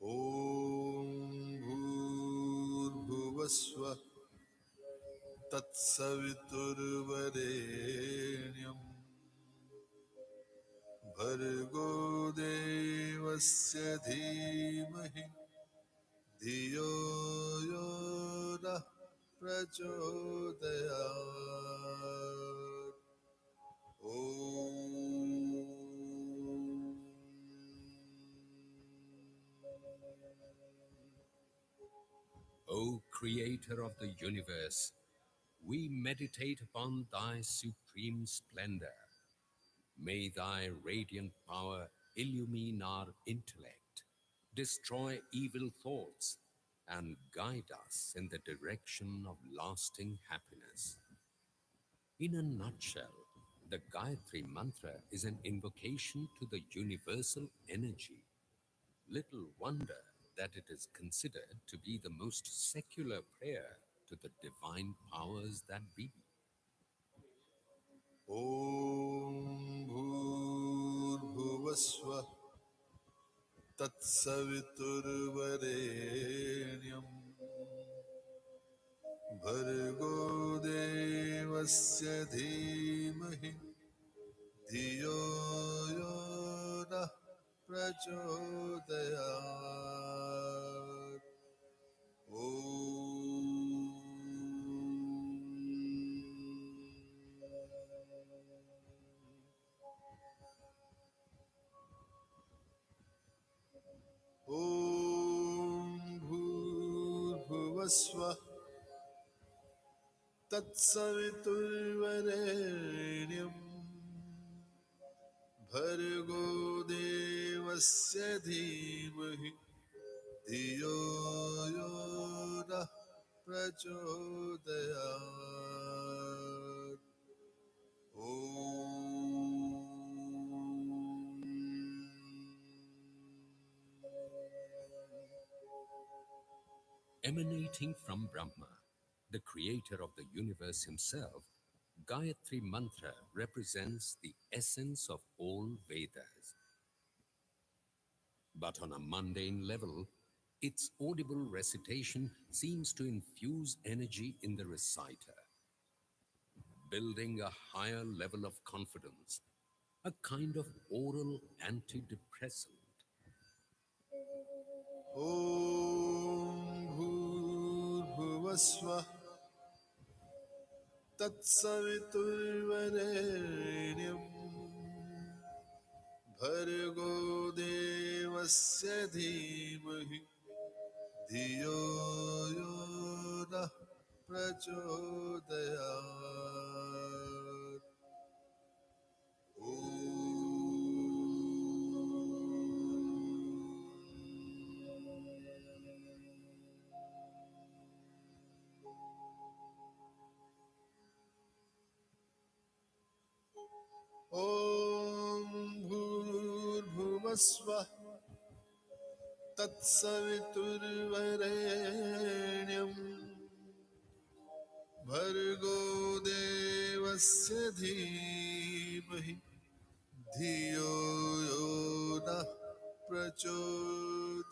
ॐ भूर्भुवस्वः तत्सवितुर्वरेण्यं भर्गो देवस्य धीमहि धियो यो नः प्रचोदयात्। O Creator of the universe, we meditate upon Thy supreme splendor. May Thy radiant power illumine our intellect, destroy evil thoughts, and guide us in the direction of lasting happiness. In a nutshell, the Gayatri Mantra is an invocation to the universal energy. Little wonder that it is considered to be the most secular prayer to the divine powers that be. ॐ भूर्भुवस्वः तत्सवितुर्वरेण्यं भर्गो देवस्य धीमहि धियो यो नः प्रचोदयात्। ॐ भूर्भुवस्वः तत्सवितुर्वरेण्यं भर्गो देवस्य धीमहि धियो यो नः प्रचोदयात्। Emanating from Brahma, the creator of the universe himself, Gayatri Mantra represents the essence of all Vedas. But on a mundane level, its audible recitation seems to infuse energy in the reciter, building a higher level of confidence, a kind of oral antidepressant. ॐ भूर्भुवस्वः तत्सवितुर्वरेण्यं भर्गो देवस्य धीमहि धियो यो नः प्रचोदयात्। ॐ भूर्भुवस्वः तत्सवितुर्वरेण्यं भर्गो देवस्य धीमहि धियो यो नः प्रचोदयात्।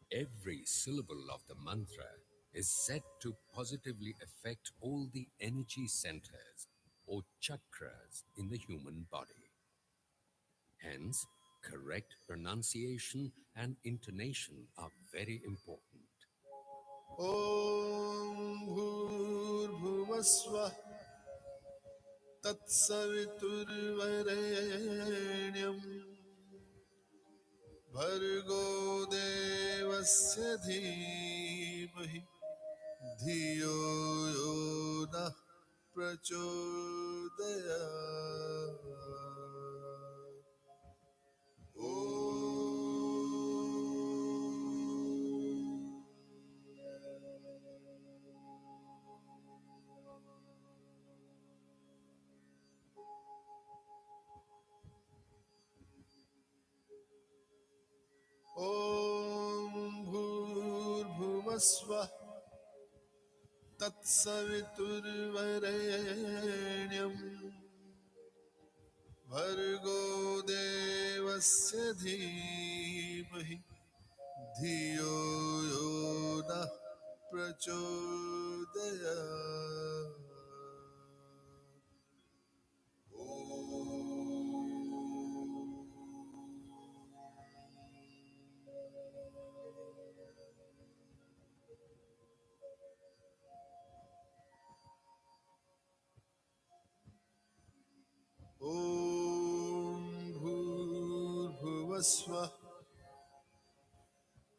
Every syllable of the mantra is said to positively affect all the energy centers or chakras in the human body. Hence, correct pronunciation and intonation are very important. ॐ भूर्भुवस्वः तत्सवितुर्वरेण्यं भर्गो देवस्य धीमहि धियो यो नः प्रचोदयात्। ॐ भूर्भुवस्वः तत्सवितुर्वरेण्यम् भर्गो देवस्य धीमहि धियो यो नः प्रचोदयात्। ॐ भूर्भुवस्वः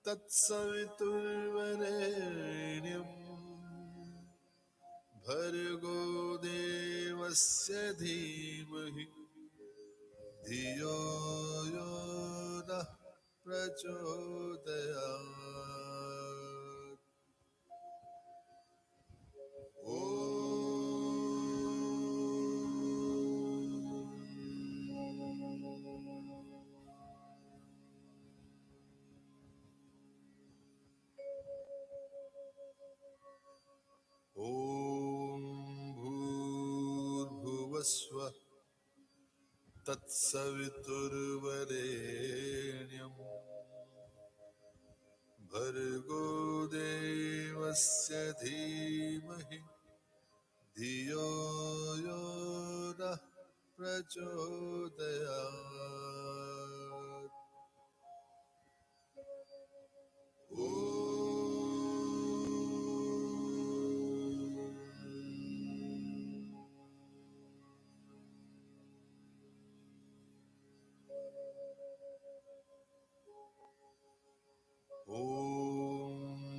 तत्सवितुर्वरेण्यम् भर्गो देवस्य धीमहि धियो यो नः प्रचोदयात्। ॐ भूर्भुवस्वः तत्सवितुर्वरेण्यम् भर्गो देवस्य धीमहि धियो यो नः प्रचोदयात्। ॐ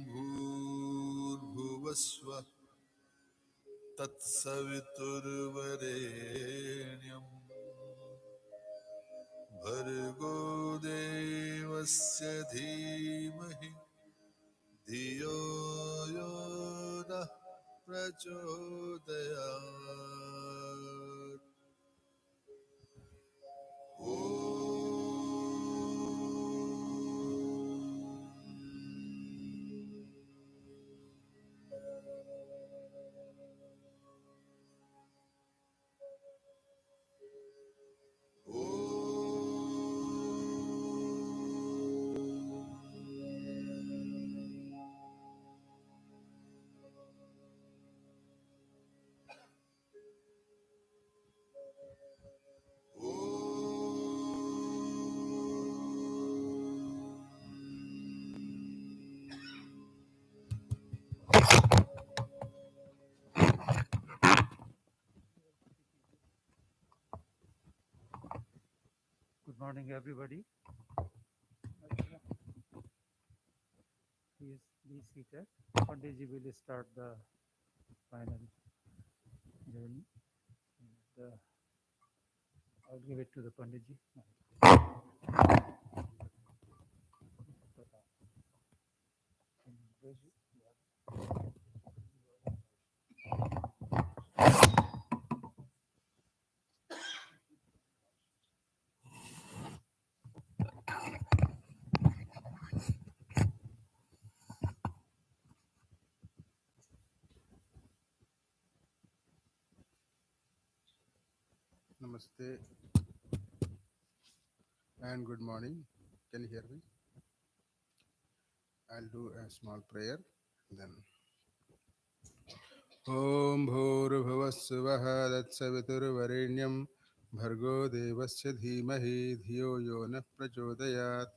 भूर्भुवस्वः तत्सवितुर्वरेण्यम् भर्गो देवस्य धीमहि धियो यो नः प्रचोदयात्। Good morning, everybody. Please be seated. Panditji will start the final journey. And, I'll give it to the Panditji. Namaste and good morning. Can you hear me? I'll do a small prayer. Then Om Bhurvasvah Tatsaviturvarenyam Bhargo Devasya Dhimahi Dhiyo Yo Nah Prachodayat.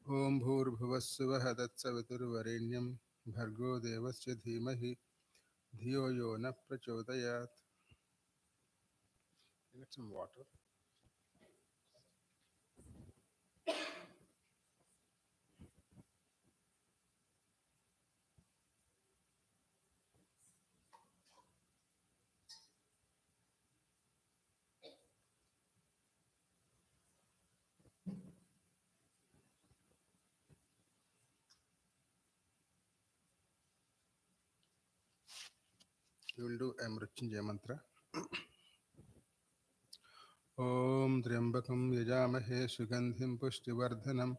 Om Bhurvasvah Tatsaviturvarenyam Bhargo Devasya Dhimahi Dhiyo Yo Nah Prachodayat. Get some water. We will do a Mrityunjaya mantra. ॐ त्र्यम्बकं यजामहे सुगन्धिं पुष्टिवर्धनम्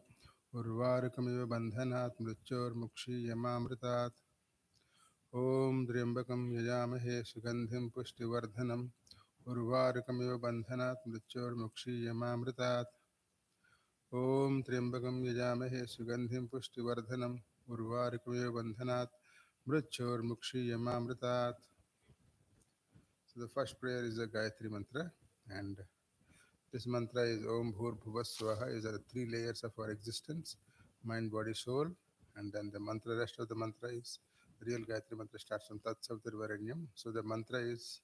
उर्वारुकमिव बन्धनात् मृत्योर्मुक्षीयमामृतात् ॐ त्र्यम्बकं यजामहे सुगन्धिं पुष्टिवर्धनम् उर्वारुकमिव बन्धनात् मृत्योर्मुक्षीयमामृतात् ॐ त्र्यम्बकं यजामहे सुगन्धिं पुष्टिवर्धनम् उर्वारुकमिव बन्धनात् मृत्योर्मुक्षीयमामृतात्. So the first prayer is the Gayatri mantra, and this mantra is Om Bhur Bhuva Swaha. These are the three layers of our existence: mind, body, soul. And then the mantra, rest of the mantra is the real Gayatri mantra starts from Tat Savitarvarenyam. So the mantra is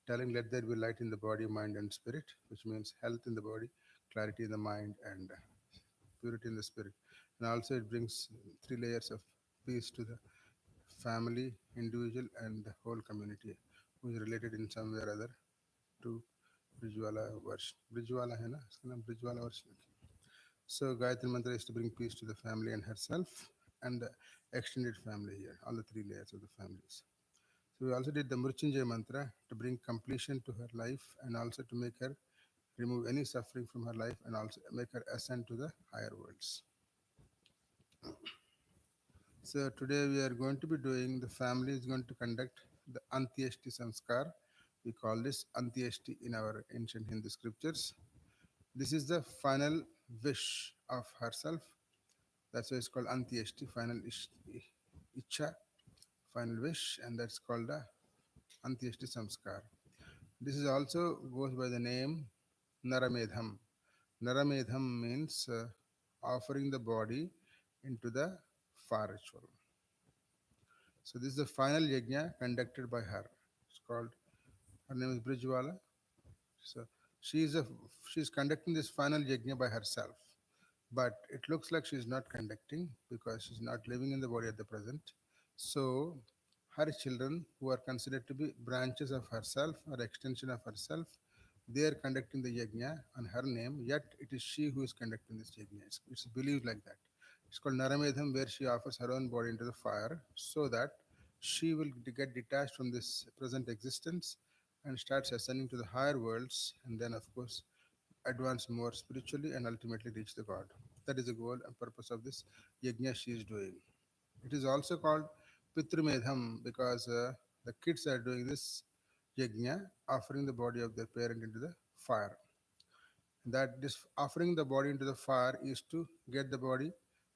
telling, let there be light in the body, mind, and spirit, which means health in the body, clarity in the mind, and purity in the spirit. And also, it brings three layers of peace to the family, individual, and the whole community, who is related in some way or other to Brijwala version. Brijwala hai na? Iska naam Brijwala version. So Gayatri Mantra is to bring peace to the family and herself and the extended family here, all the three layers of the families. So we also did the Mrutyunjay Mantra to bring completion to her life and also to make her remove any suffering from her life and also make her ascend to the higher worlds. So today we are going to be doing, the family is going to conduct the Antyeshti Samskar. We call this Antyeshti in our ancient Hindu scriptures. This is the final wish of herself. That's why it's called Antyeshti, final Icha, final wish, and that's called the Antyeshti Samskar. This is also goes by the name Naramedham. Naramedham means offering the body into the fire ritual. So this is the final yajna conducted by her. It's called, her name is Brijwala. So she is a she is conducting this final yajna by herself. But it looks like she's not conducting because she's not living in the body at the present. So her children, who are considered to be branches of herself or extension of herself, they are conducting the yajna on her name, yet it is she who is conducting this yajna. It's believed like that. It's called Naramedham, where she offers her own body into the fire so that she will get detached from this present existence and starts ascending to the higher worlds, and then, of course, advance more spiritually and ultimately reach the God. That is the goal and purpose of this yajna she is doing. It is also called Pitrumedham because the kids are doing this yajna, offering the body of their parent into the fire. That this offering the body into the fire is to get the body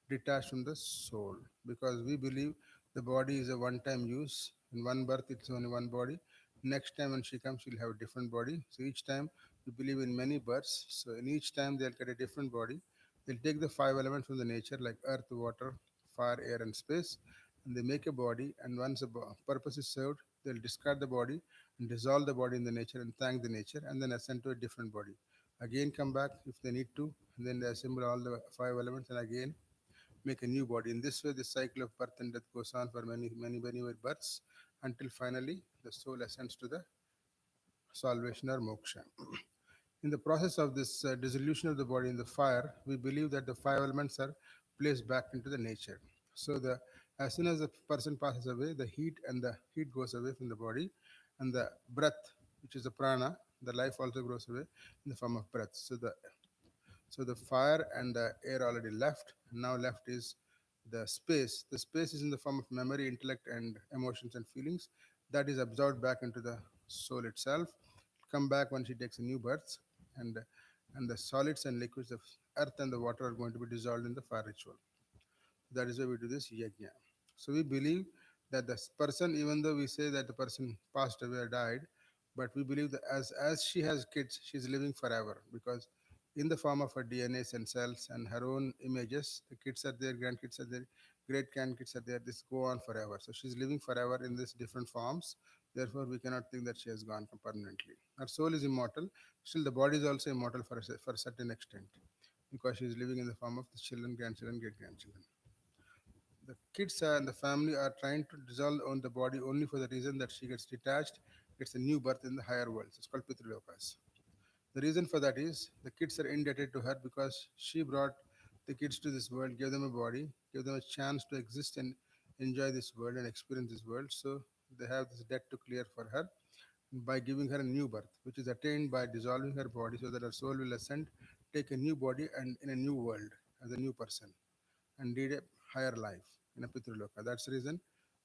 detached from the soul, because we believe the body is a one time use. In one birth it's only one body. Next time when she comes she'll have a different body. So each time we believe in many births, so in each time they'll get a different body. They'll take the five elements from the nature like earth, water, fire, air, and space, and they make a body. And once the purpose is served, they'll discard the body and dissolve the body in the nature and thank the nature, and then ascend to a different body. Again come back if they need to, and then they assemble all the five elements and again make a new body. In this way, the cycle of birth and death goes on for many births until finally the soul ascends to the salvation or moksha. In the process of this dissolution of the body in the fire, we believe that the five elements are placed back into the nature. So the as soon as the person passes away, the heat goes away from the body, and the breath, which is the prana, the life also goes away in the form of breath. So the fire and the air already left. Now left is the space. The space is in the form of memory, intellect, and emotions and feelings that is absorbed back into the soul itself. Come back when she takes a new birth, and and the solids and liquids of earth and the water are going to be dissolved in the fire ritual. That is why we do this yajna. So we believe that this person, even though we say that the person passed away or died, but we believe that as she has kids, she is living forever, because in the form of her DNAs and cells and her own images, the kids are there, grandkids are there, great grandkids are there. This go on forever. So she's living forever in these different forms. Therefore, we cannot think that she has gone permanently. Her soul is immortal. Still, the body is also immortal for a certain extent, because she is living in the form of the children, grandchildren, great grandchildren. The kids and the family are trying to dissolve on the body only for the reason that she gets detached, gets a new birth in the higher worlds. It's called Pitrulokas. The reason for that is the kids are indebted to her because she brought the kids to this world, gave them a body, gave them a chance to exist and enjoy this world and experience this world. So they have this debt to clear for her by giving her a new birth, which is attained by dissolving her body so that her soul will ascend, take a new body, and in a new world as a new person. and lead a higher life in a Pitraloka. That's the reason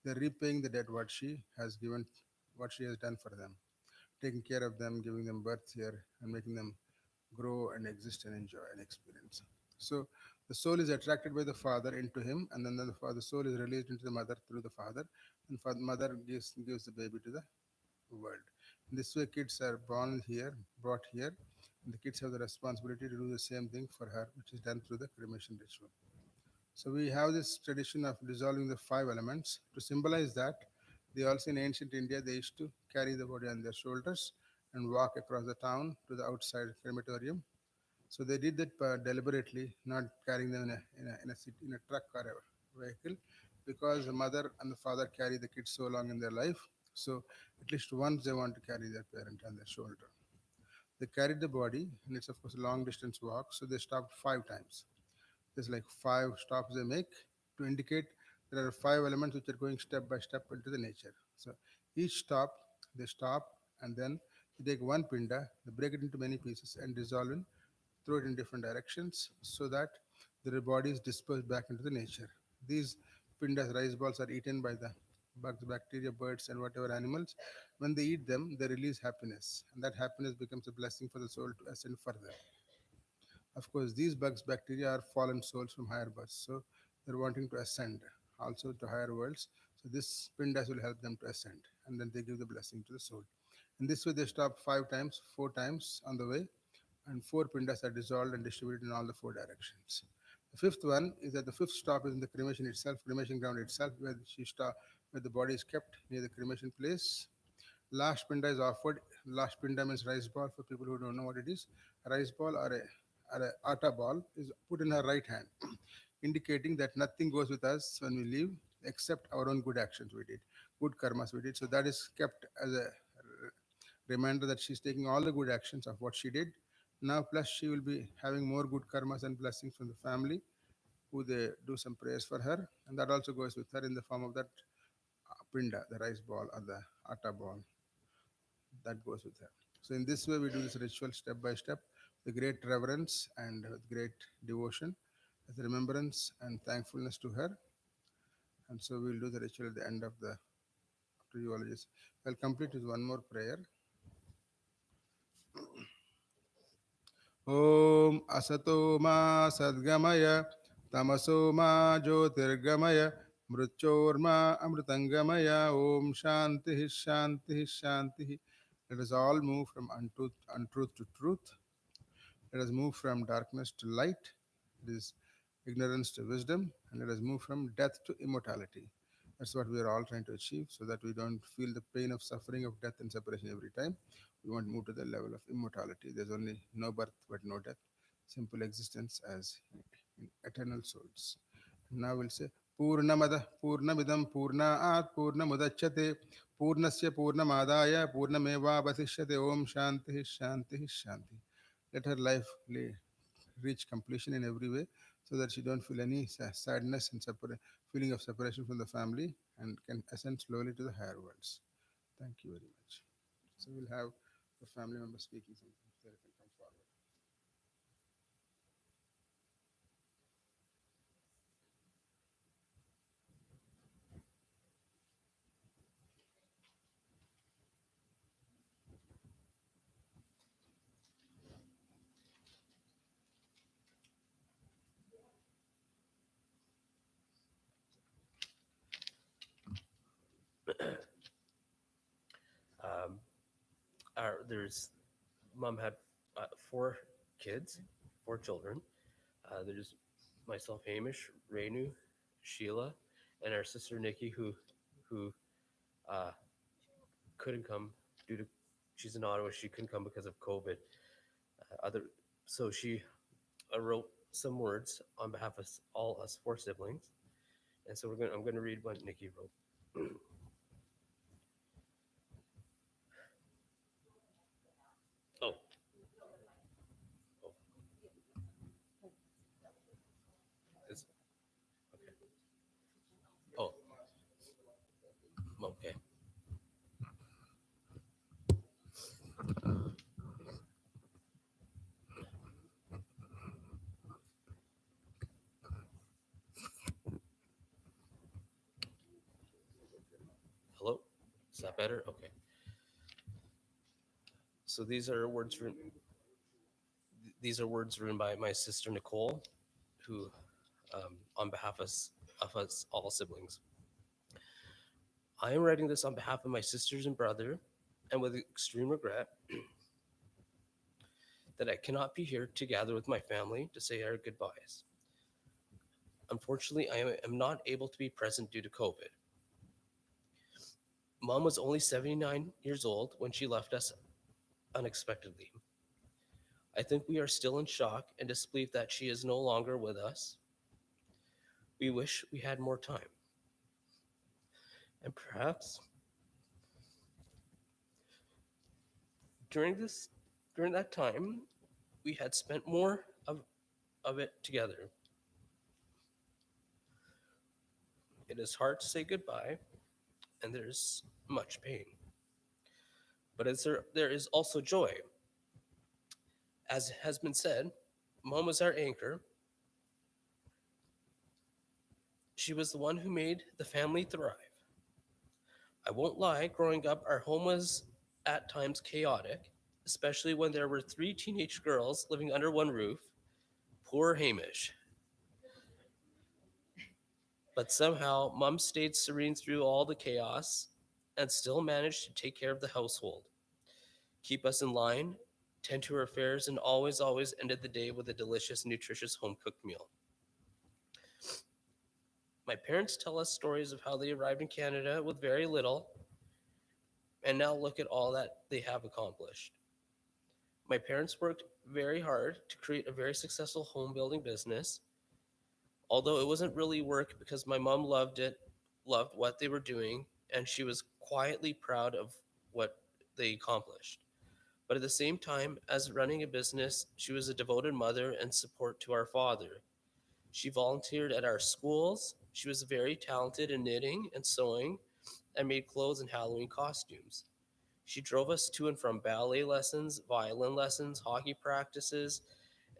they're repaying the debt what she has given, what she has done for them, taking care of them, giving them birth here, and making them grow and exist and enjoy and experience. So the soul is attracted by the father into him, and then the soul is released into the mother through the father, and mother gives the baby to the world. In this way, kids are born here, brought here, and the kids have the responsibility to do the same thing for her, which is done through the cremation ritual. So we have this tradition of dissolving the five elements. To symbolize that, they also in ancient India they used to carry the body on their shoulders and walk across the town to the outside crematorium. So they did that deliberately, not carrying them in a truck or a vehicle, because the mother and the father carry the kids so long in their life. So at least once they want to carry their parent on their shoulder. They carried the body, and it's of course a long distance walk. So they stopped 5 times. There's like 5 stops they make to indicate there are 5 elements which are going step by step into the nature. So each stop, they stop and then they take one pinda, they break it into many pieces and dissolve in, throw it in different directions so that the body is dispersed back into the nature. These pindas, rice balls, are eaten by the bugs, bacteria, birds, and whatever animals. When they eat them, they release happiness, and that happiness becomes a blessing for the soul to ascend further. Of course, these bugs, bacteria are fallen souls from higher births, so they're wanting to ascend also to higher worlds. So this pindas will help them to ascend, and then they give the blessing to the soul. In this way, they stop 5 times, 4 times on the way, and 4 pindas are dissolved and distributed in all the 4 directions. The fifth one is that the fifth stop is in the cremation itself, cremation ground itself, where the body is kept near the cremation place. Last pinda is offered. Last pinda means rice ball for people who don't know what it is. A rice ball or a atta ball is put in her right hand, indicating that nothing goes with us when we leave except our own good actions we did, good karmas we did. So that is kept as a reminder that she's taking all the good actions of what she did. Now, plus she will be having more good karmas and blessings from the family who they do some prayers for her, and that also goes with her in the form of that pinda, the rice ball or the atta ball that goes with her. So in this way, we do this ritual step by step with great reverence and with great devotion, as a remembrance and thankfulness to her. And so we'll do the ritual at the end of the after eulogies. I'll complete with one more prayer. Om Asato Ma Sadgamaya Tamaso Ma Jyotirgamaya Mruchorma Amrutangamaya Om Shanti Shanti Shanti. Let us all move from untruth to truth. Let us move from darkness to light. It is ignorance to wisdom. And let us move from death to immortality. That's what we are all trying to achieve so that we don't feel the pain of suffering of death and separation every time. We want to move to the level of immortality. There's only no birth but no death. Simple existence as eternal souls. Now we'll say Purnamada Purnamidam Purnaat Purnamudachyate Purnasya Purnamadaya Purnameva Vasishyate Om Shanti Shanti Shanti. Let her life reach completion in every way so that she don't feel any sadness and feeling of separation from the family and can ascend slowly to the higher worlds. Thank you very much. So we'll have the family member speaking something. So they can come forward. Um, there's mom had 4 kids, 4 children. There's myself, Hamish, Renu, Sheila, and our sister Nikki, who uh, couldn't come due to she's in Ottawa. She couldn't come because of COVID. Other so she wrote some words on behalf of all us 4 siblings, and so I'm gonna read what Nikki wrote. Oh, oh, it's okay. Oh, okay. that better? Okay. So these are words written by my sister Nicole, who, on behalf of us all siblings. I am writing this on behalf of my sisters and brother, and with extreme regret that I cannot be here to gather with my family to say our goodbyes. Unfortunately, I am not able to be present due to COVID. Mom was only 79 years old when she left us unexpectedly. I think we are still in shock and disbelief that she is no longer with us. We wish we had more time. And perhaps during this during that time we had spent more of it together. It is hard to say goodbye, and there's much pain. But there is also joy. As has been said, Mom was our anchor. She was the one who made the family thrive. I won't lie, growing up, our home was at times chaotic, especially when there were three teenage girls living under one roof. Poor Hamish. But somehow, Mom stayed serene through all the chaos and still managed to take care of the household, keep us in line, tend to her affairs, and always ended the day with a delicious, nutritious home cooked meal. My parents tell us stories of how they arrived in Canada with very little, and now look at all that they have accomplished. My parents worked very hard to create a very successful home building business, although it wasn't really work because my mom loved it, loved what they were doing, and she was quietly proud of what they accomplished. But at the same time, as running a business, she was a devoted mother and support to our father. She volunteered at our schools. She was very talented in knitting and sewing and made clothes and Halloween costumes. She drove us to and from ballet lessons, violin lessons, hockey practices,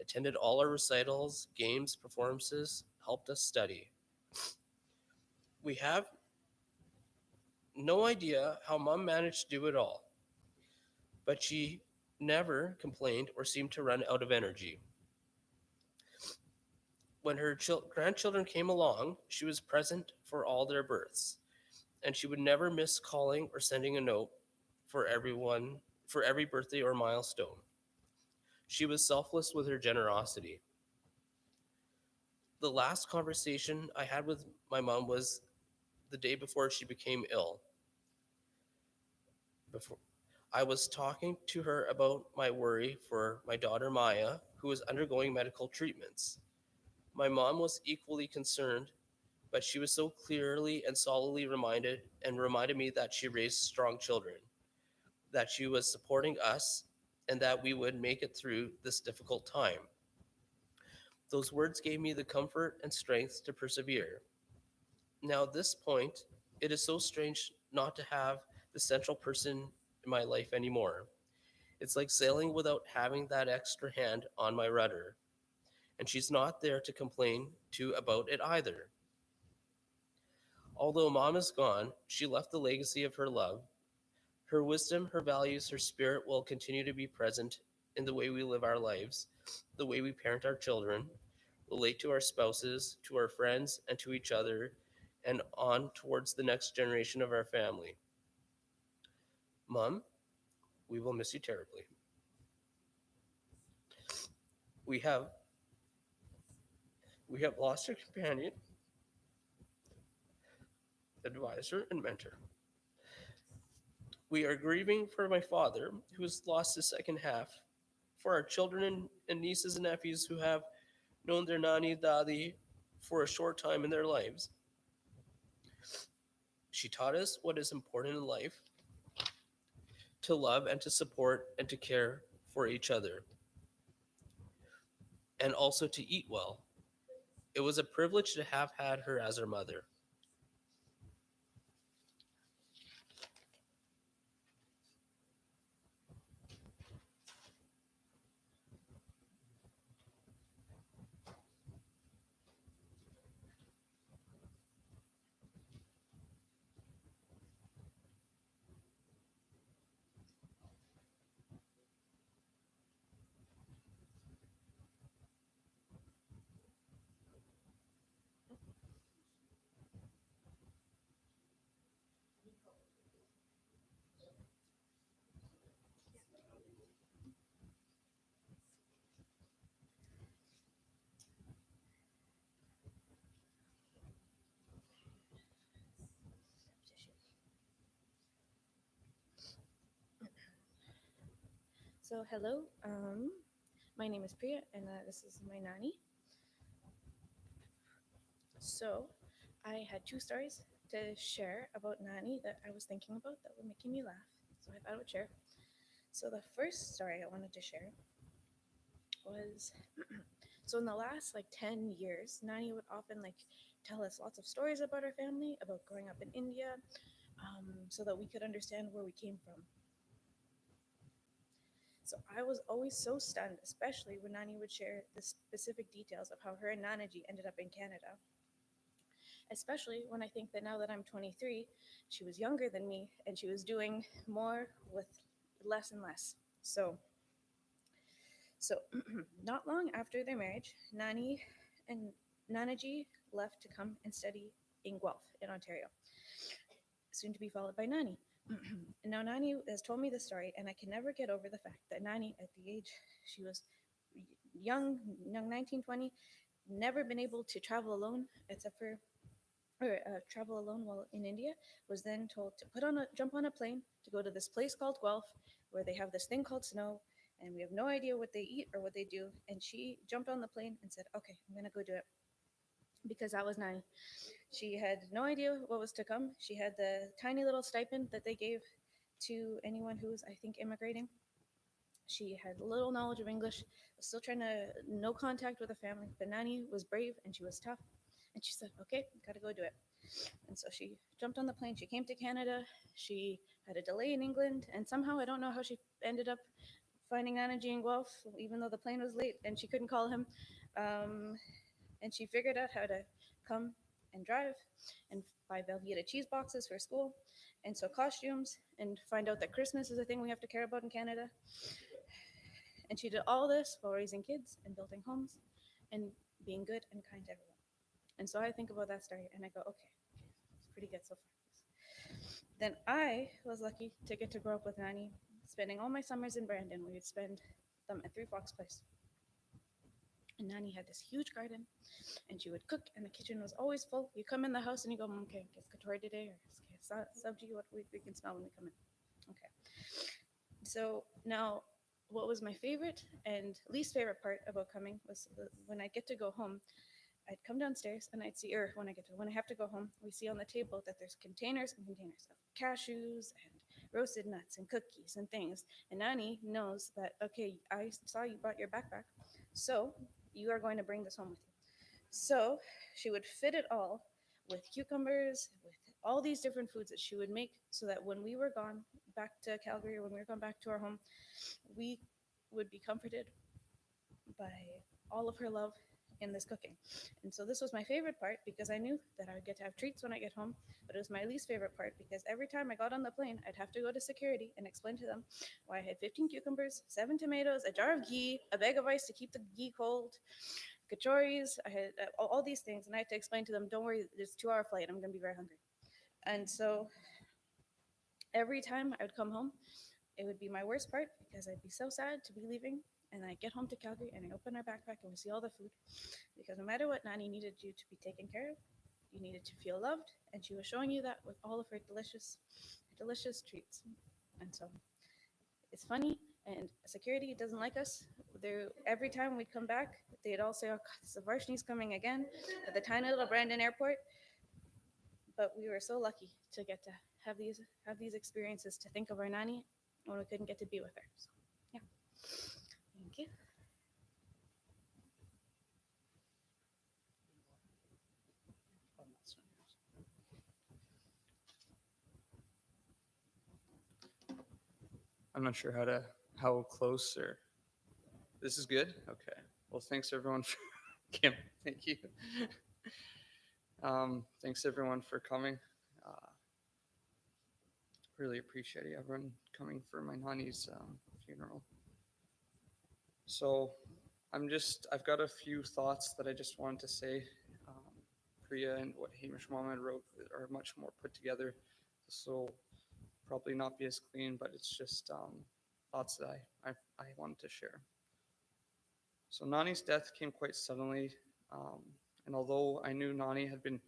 attended all our recitals, games, performances, helped us study. We have no idea how Mom managed to do it all, but she never complained or seemed to run out of energy. When her grandchildren came along, she was present for all their births, and she would never miss calling or sending a note for everyone for every birthday or milestone. She was selfless with her generosity. The last conversation I had with my mom was the day before she became ill. Before I was talking to her about my worry for my daughter Maya, who was undergoing medical treatments. My mom was equally concerned, but she was so clearly and solidly reminded me that she raised strong children, that she was supporting us, and that we would make it through this difficult time. Those words gave me the comfort and strength to persevere. Now, at this point, it is so strange not to have the central person in my life anymore. It's like sailing without having that extra hand on my rudder, and she's not there to complain to about it either. Although Mom is gone, she left the legacy of her love. Her wisdom, her values, her spirit will continue to be present in the way we live our lives, the way we parent our children, relate to our spouses, to our friends, and to each other, and on towards the next generation of our family. Mom, we will miss you terribly. We have we have lost our companion, advisor, and mentor. We are grieving for my father, who has lost his second half, for our children and nieces and nephews who have known their nani dadi for a short time in their lives. She taught us what is important in life, to love and to support and to care for each other, and also to eat well. It was a privilege to have had her as our mother. So, hello. My name is Priya, and this is my nanny. So, I had two stories to share about nanny that I was thinking about that were making me laugh. So, I thought I would share. So, the first story I wanted to share was so in the last like 10 years, nanny would often like tell us lots of stories about her family, about growing up in India, so that we could understand where we came from. So I was always so stunned, especially when Nani would share the specific details of how her and Nanaji ended up in Canada. Especially when I think that now that I'm 23, she was younger than me and she was doing more with less and less. So not long after their marriage, Nani and Nanaji left to come and study in Guelph in Ontario, soon to be followed by Nani. Now Nani has told me the story, and I can never get over the fact that Nani, at the age she was young 19, 20, never been able to travel alone except for or travel alone while in India, was then told to jump on a plane to go to this place called Guelph, where they have this thing called snow, and we have no idea what they eat or what they do. And she jumped on the plane and said, "Okay, I'm gonna go do it," because that was Nani. She had no idea what was to come. She had the tiny little stipend that they gave to anyone who was, I think, immigrating. She had little knowledge of English, was still trying to no contact with the family. But Nani was brave and she was tough. And she said, "Okay, gotta go do it." And so she jumped on the plane. She came to Canada. She had a delay in England. And somehow, I don't know how she ended up finding Nanaji in Guelph, even though the plane was late and she couldn't call him. Um, and she figured out how to come and drive and buy Velveeta cheese boxes for school and sew costumes and find out that Christmas is a thing we have to care about in Canada. And she did all this while raising kids and building homes and being good and kind to everyone. And so I think about that story and I go, okay, it's pretty good so far. Then I was lucky to get to grow up with Nanny, spending all my summers in Brandon. We would spend them at Three Fox Place. And Nanny had this huge garden and she would cook and the kitchen was always full. You come in the house and you go, "Okay, it's Katori today," or "Okay, sabji, what we can smell when we come in." Okay. So now, what was my favorite and least favorite part about coming was when I get to go home. I'd come downstairs and I'd see, or when I have to go home, we see on the table that there's containers and containers of cashews and roasted nuts and cookies and things. And Nani knows that, okay, I saw you brought your backpack, so you are going to bring this home with you. So she would fit it all with cucumbers, with all these different foods that she would make so that when we were gone back to Calgary or when we were gone back to our home, we would be comforted by all of her love in this cooking. And so this was my favorite part because I knew that I would get to have treats when I get home, but it was my least favorite part because every time I got on the plane, I'd have to go to security and explain to them why I had 15 cucumbers, 7 tomatoes, a jar of ghee, a bag of ice to keep the ghee cold, kachoris, I had all these things, and I had to explain to them, "Don't worry, it's a 2-hour flight. I'm going to be very hungry." And so every time I would come home, it would be my worst part because I'd be so sad to be leaving. And I get home to Calgary and I open our backpack and we see all the food. Because no matter what, Nani needed you to be taken care of. You needed to feel loved. And she was showing you that with all of her delicious treats. And so it's funny. And security doesn't like us. Every time we'd come back, they'd all say, "Oh, God, the Varshney's coming again," at the tiny little Brandon airport. But we were so lucky to get to have these experiences to think of our Nani when we couldn't get to be with her. So, yeah. Thank you. I'm not sure how close or this is good. Okay. Well, thanks everyone for Kim. Thank you. Thanks everyone for coming. Really appreciate everyone coming for my nani's funeral. So I've got a few thoughts that I just wanted to say. Priya and what Hamish Mohammed wrote are much more put together. So probably not be as clean, but it's just thoughts that I wanted to share. So Nani's death came quite suddenly, and although I knew Nani had been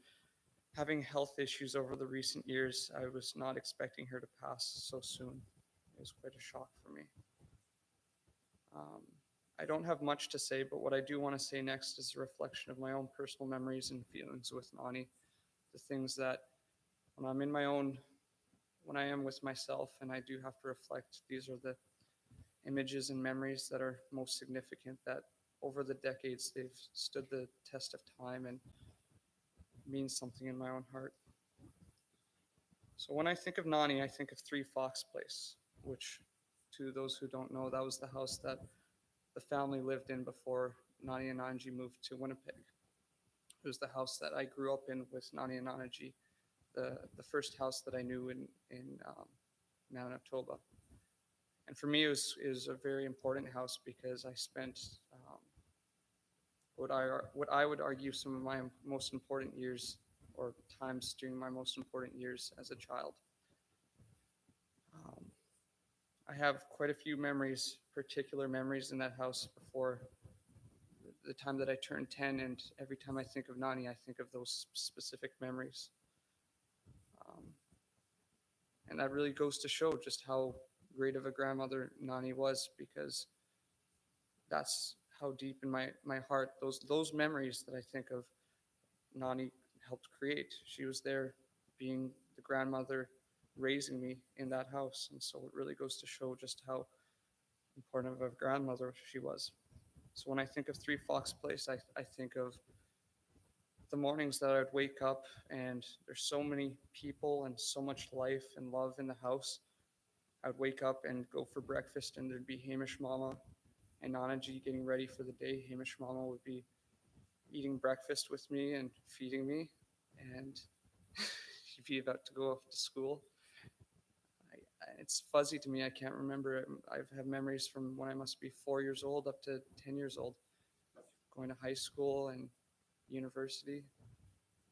having health issues over the recent years, I was not expecting her to pass so soon. It was quite a shock for me. Um, I don't have much to say, but what I do want to say next is a reflection of my own personal memories and feelings with Nani. The things that when I'm in my own, when I am with myself and I do have to reflect, these are the images and memories that are most significant, that over the decades they've stood the test of time and means something in my own heart. So when I think of Nani, I think of 3 Fox Place, which, to those who don't know, that was the house that the family lived in before Nani and Nanji moved to Winnipeg. It was the house that I grew up in with Nani and Nanaji, the first house that I knew in Manitoba. And for me, it was a very important house because I spent what I would argue some of my most important years, or times during my most important years as a child. Um, I have quite a few memories, particular memories in that house before the time that I turned 10, and every time I think of Nani, I think of those specific memories. Um, and that really goes to show just how great of a grandmother Nani was, because that's how deep in my heart those memories that I think of Nani helped create. She was there being the grandmother raising me in that house. And so it really goes to show just how important of a grandmother she was. So when I think of 3 Fox Place, I think of the mornings that I'd wake up and there's so many people and so much life and love in the house. I'd wake up and go for breakfast, and there'd be Hamish Mama and Nanaji getting ready for the day. Hamish Mama would be eating breakfast with me and feeding me, and she'd be about to go off to school. It's fuzzy to me. I can't remember. I have memories from when I must be 4 years old up to 10 years old, going to high school and university.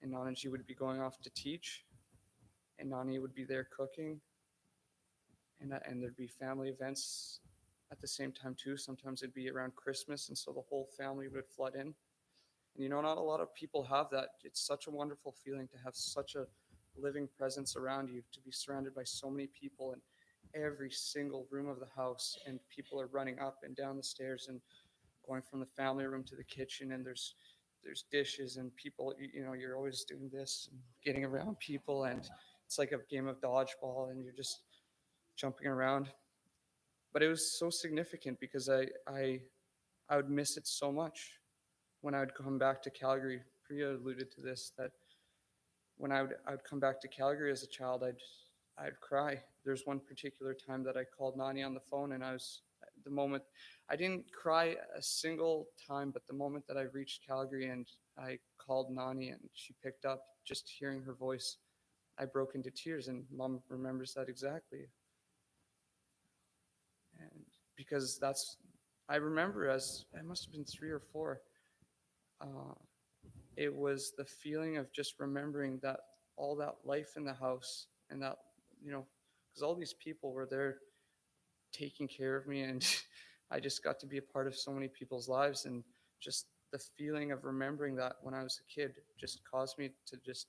And Nanaji would be going off to teach, and Nani would be there cooking, and there'd be family events at the same time too. Sometimes it'd be around Christmas, and so the whole family would flood in. And not a lot of people have that. It's such a wonderful feeling to have such a living presence around you, to be surrounded by so many people in every single room of the house, and people are running up and down the stairs and going from the family room to the kitchen, and there's dishes and people, you're always doing this and getting around people, and it's like a game of dodgeball and you're just jumping around. But it was so significant because I would miss it so much when I would come back to Calgary. Priya alluded to this, that when I would come back to Calgary as a child, I'd cry. There's one particular time that I called Nani on the phone, and the moment I didn't cry a single time, but the moment that I reached Calgary and I called Nani and she picked up, just hearing her voice, I broke into tears, and Mom remembers that exactly. And because I remember, as I must have been 3 or 4. It was the feeling of just remembering that all that life in the house, and that, because all these people were there taking care of me, and I just got to be a part of so many people's lives, and just the feeling of remembering that when I was a kid just caused me to just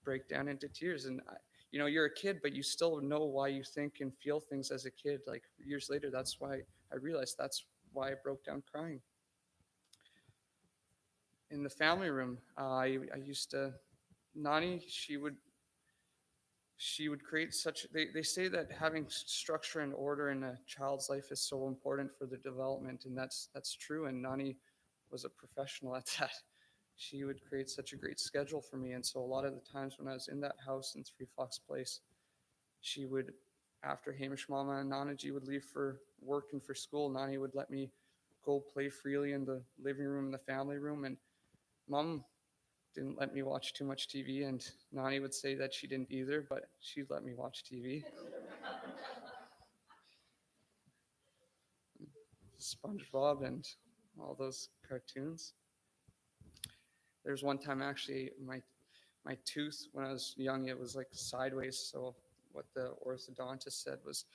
break down into tears. And you're a kid, but you still know why you think and feel things as a kid. Like years later, that's why I realized that's why I broke down crying. In the family room, I used to, Nani, she would create such, they say that having structure and order in a child's life is so important for their development, and that's true. And Nani was a professional at that. She would create such a great schedule for me, and so a lot of the times when I was in that house in 3 Fox Place, she would, after Hamish Mama and Nanaji would leave for work and for school, Nani would let me go play freely in the living room and the family room. And Mom didn't let me watch too much TV, and Nani would say that she didn't either, but she'd let me watch TV. SpongeBob and all those cartoons. There's one time actually my tooth, when I was young, it was like sideways. So what the orthodontist said was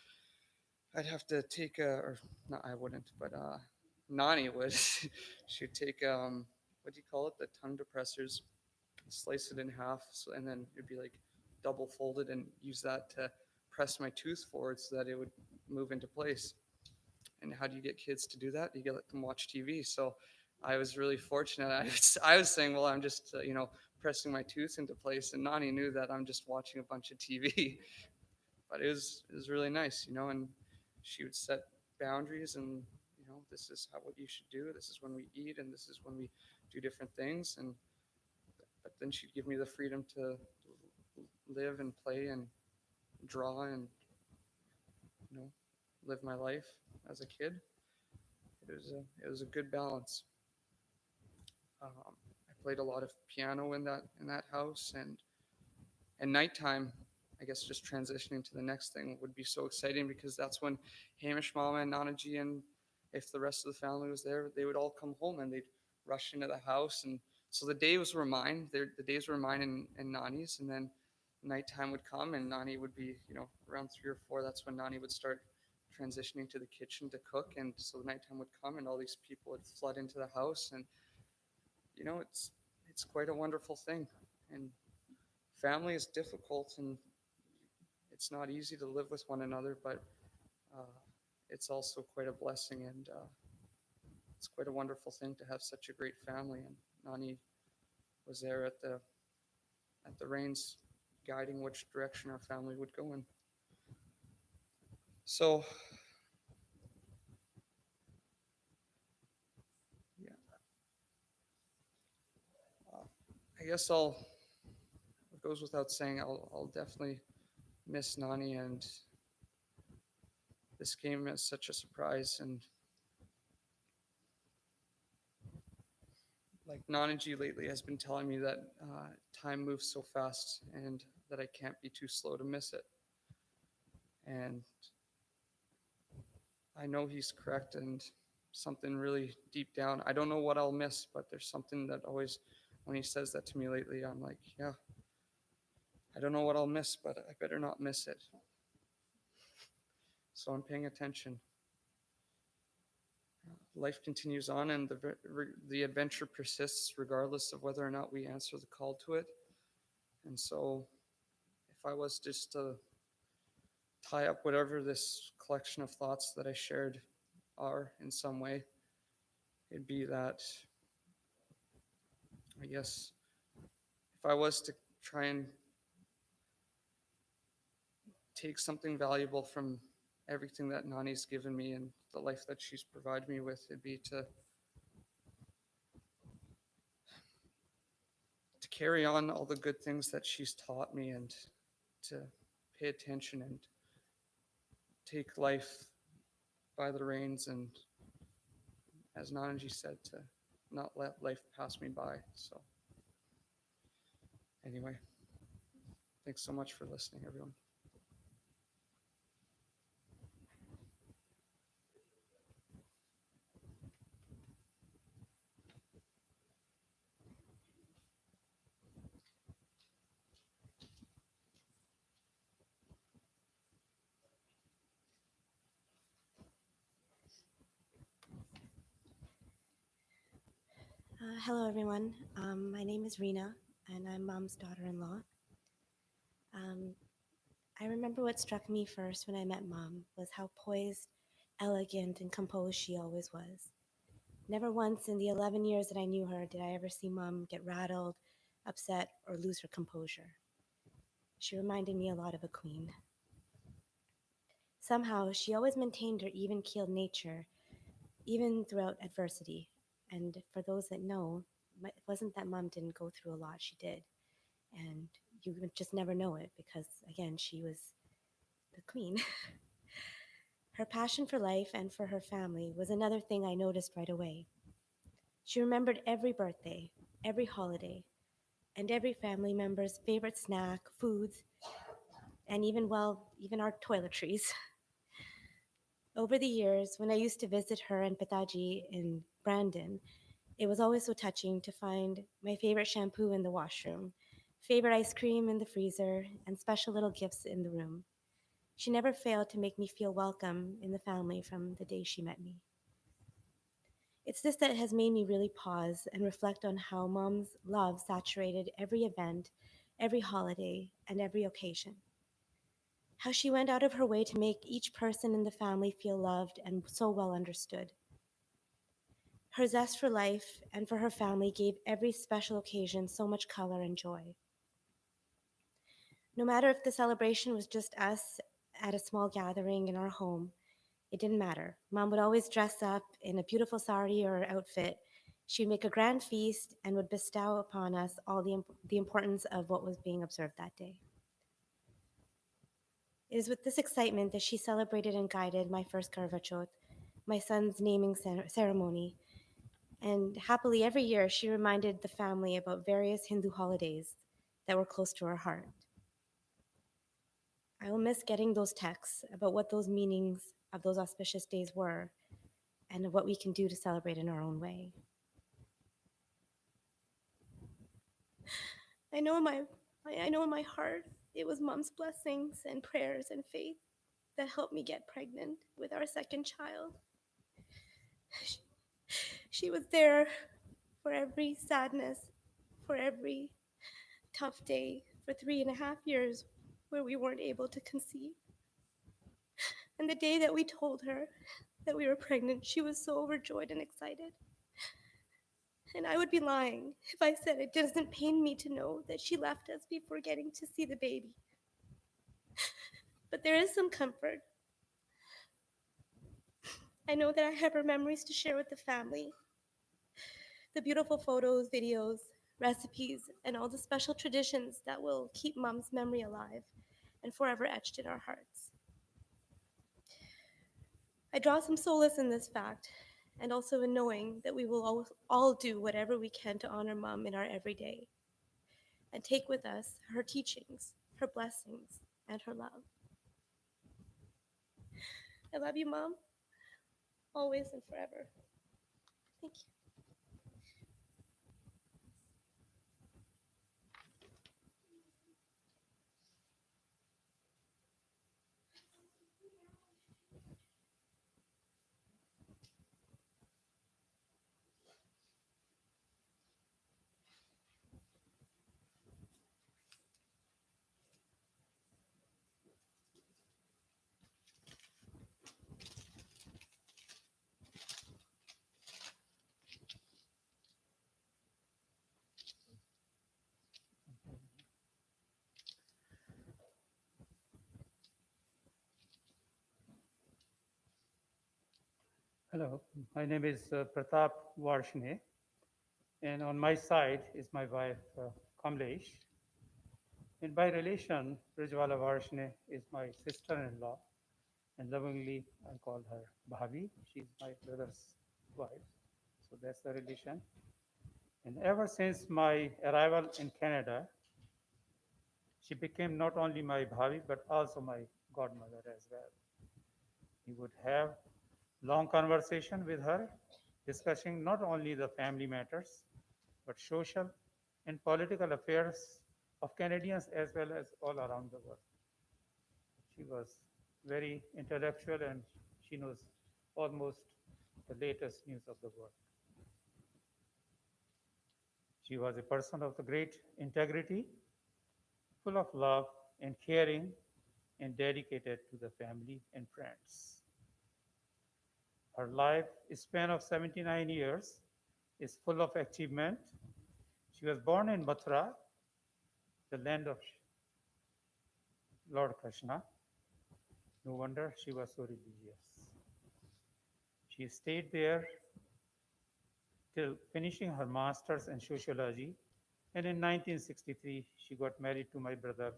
I'd have to take or no, I wouldn't, but Nani would. She'd take what do you call it? The tongue depressors, slice it in half, and then it'd be like double folded, and use that to press my tooth forward so that it would move into place. And how do you get kids to do that? You get let them watch TV. So I was really fortunate. I was saying, well, I'm just pressing my tooth into place, and Nani knew that I'm just watching a bunch of TV. But it was really nice, and she would set boundaries, and this is how what you should do. This is when we eat, and this is when we do different things. And but then she'd give me the freedom to live and play and draw and you know live my life as a kid. It was a good balance. I played a lot of piano in that house, and nighttime, I guess just transitioning to the next thing would be so exciting because that's when Hamish Mama and Nanaji, and if the rest of the family was there, they would all come home and they'd rush into the house. And so the days were mine. The days were mine and Nani's. And then nighttime would come and Nani would be, around 3 or 4. That's when Nani would start transitioning to the kitchen to cook. And so the nighttime would come and all these people would flood into the house. And, it's quite a wonderful thing. And family is difficult and it's not easy to live with one another, but uh, it's also quite a blessing, and it's quite a wonderful thing to have such a great family. And Nani was there at the reins, guiding which direction our family would go in. So, yeah, I guess it goes without saying, I'll definitely miss Nani, and this came as such a surprise. And like Nanaji lately has been telling me that time moves so fast and that I can't be too slow to miss it. And I know he's correct, and something really deep down, I don't know what I'll miss, but there's something that always, when he says that to me lately, I'm like, yeah, I don't know what I'll miss, but I better not miss it. So I'm paying attention. Life continues on, and the adventure persists regardless of whether or not we answer the call to it. And so, if I was just to tie up whatever this collection of thoughts that I shared are in some way, it'd be that, I guess, if I was to try and take something valuable from everything that Nani's given me and the life that she's provided me with, it'd be to carry on all the good things that she's taught me, and to pay attention and take life by the reins, and as Nanaji said, to not let life pass me by. So anyway, thanks so much for listening, everyone. Hello, everyone. My name is Rena, and I'm Mom's daughter-in-law. Um, I remember what struck me first when I met Mom was how poised, elegant, and composed she always was. Never once in the 11 years that I knew her did I ever see Mom get rattled, upset, or lose her composure. She reminded me a lot of a queen. Somehow, she always maintained her even-keeled nature, even throughout adversity. And for those that know, it wasn't that Mom didn't go through a lot, she did. And you would just never know it because, again, she was the queen. Her passion for life and for her family was another thing I noticed right away. She remembered every birthday, every holiday, and every family member's favorite snack, foods, and even our toiletries. Over the years, when I used to visit her and Pitaji in Brandon, it was always so touching to find my favorite shampoo in the washroom, favorite ice cream in the freezer, and special little gifts in the room. She never failed to make me feel welcome in the family from the day she met me. It's this that has made me really pause and reflect on how Mom's love saturated every event, every holiday, and every occasion. how she went out of her way to make each person in the family feel loved and so well understood. Her zest for life and for her family gave every special occasion so much color and joy. No matter if the celebration was just us at a small gathering in our home, it didn't matter. Mom would always dress up in a beautiful sari or outfit. She'd make a grand feast and would bestow upon us all the importance of what was being observed that day. It is with this excitement that she celebrated and guided my first Karva Chauth, my son's naming ceremony, and happily every year she reminded the family about various Hindu holidays that were close to her heart. I will miss getting those texts about what those meanings of those auspicious days were and what we can do to celebrate in our own way. I know in my heart it was Mom's blessings and prayers and faith that helped me get pregnant with our second child. She was there for every sadness, for every tough day, for 3.5 years where we weren't able to conceive. And the day that we told her that we were pregnant, she was so overjoyed and excited. And I would be lying if I said it doesn't pain me to know that she left us before getting to see the baby. But there is some comfort. I know that I have her memories to share with the family, the beautiful photos, videos, recipes, and all the special traditions that will keep Mom's memory alive and forever etched in our hearts. I draw some solace in this fact and also in knowing that we will all do whatever we can to honor Mom in our everyday and take with us her teachings, her blessings, and her love. I love you, Mom, always and forever. Thank you. Hello, my name is Pratap Varshney, and on my side is my wife Kamlesh. And by relation, Brijwala Varshney is my sister-in-law, and lovingly I call her Bhavi. She's my brother's wife, so that's the relation. And ever since my arrival in Canada, she became not only my Bhavi but also my godmother as well. We would have long conversation with her, discussing not only the family matters but social and political affairs of Canadians as well as all around the world. She was very intellectual and she knows almost the latest news of the world. She was a person of the great integrity, full of love and caring, and dedicated to the family and friends. Her life span of 79 years is full of achievement. She was born in Mathura, the land of Lord Krishna. No wonder she was so religious. She stayed there till finishing her master's in sociology, and in 1963 she got married to my brother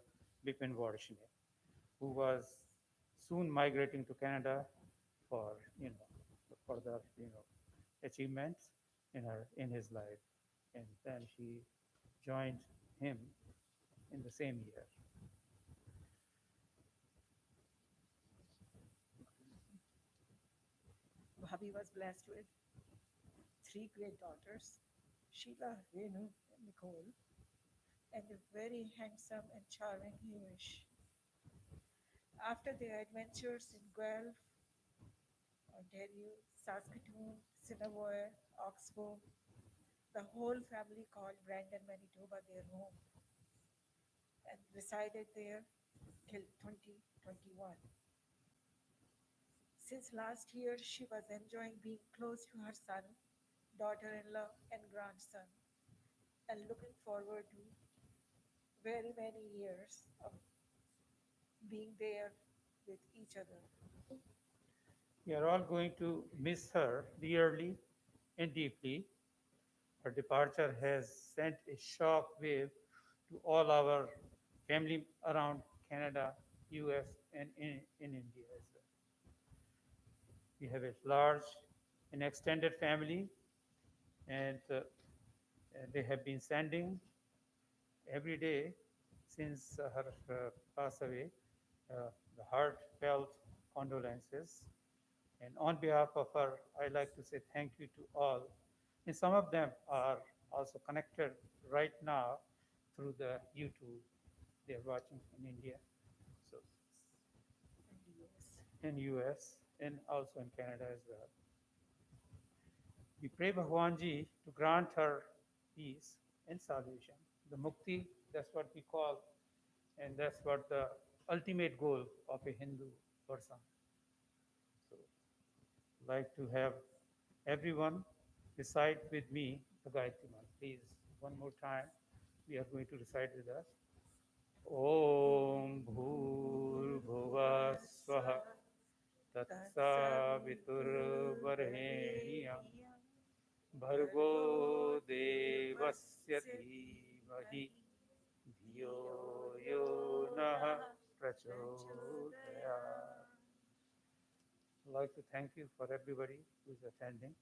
Bipin Varshney, who was soon migrating to Canada for further achievements in his life, and then she joined him in the same year. Bhabhi was blessed with three great daughters, Sheila, Renu, and Nicole, and a very handsome and charming Hamish. After their adventures in Guelph, Ontario, Saskatoon, Sinavoy, Oxbow, the whole family called Brandon, Manitoba their home and resided there till 2021. Since last year, she was enjoying being close to her son, daughter in law, and grandson, and looking forward to very many years of being there with each other. We are all going to miss her dearly and deeply. Her departure has sent a shock wave to all our family around Canada, US, and in India as well. We have a large and extended family, and they have been sending every day since her pass away the heartfelt condolences. And on behalf of her, I like to say thank you to all. And some of them are also connected right now through the YouTube. They are watching in India, so And yes, in US and also in Canada as well. We pray Bhagwan Ji to grant her peace and salvation. The mukti, that's what we call, and that's what the ultimate goal of a Hindu person. So, like to have everyone recite with me the Gayatri Mantra. Please, one more time, we are going to recite with us. Om Bhur Bhuva Swaha Tatsa Vitur Varheniya Bhargo Devasya Dhimahi Dhiyo Yo Nah Prachodayat. I'd like to thank you for everybody who is attending.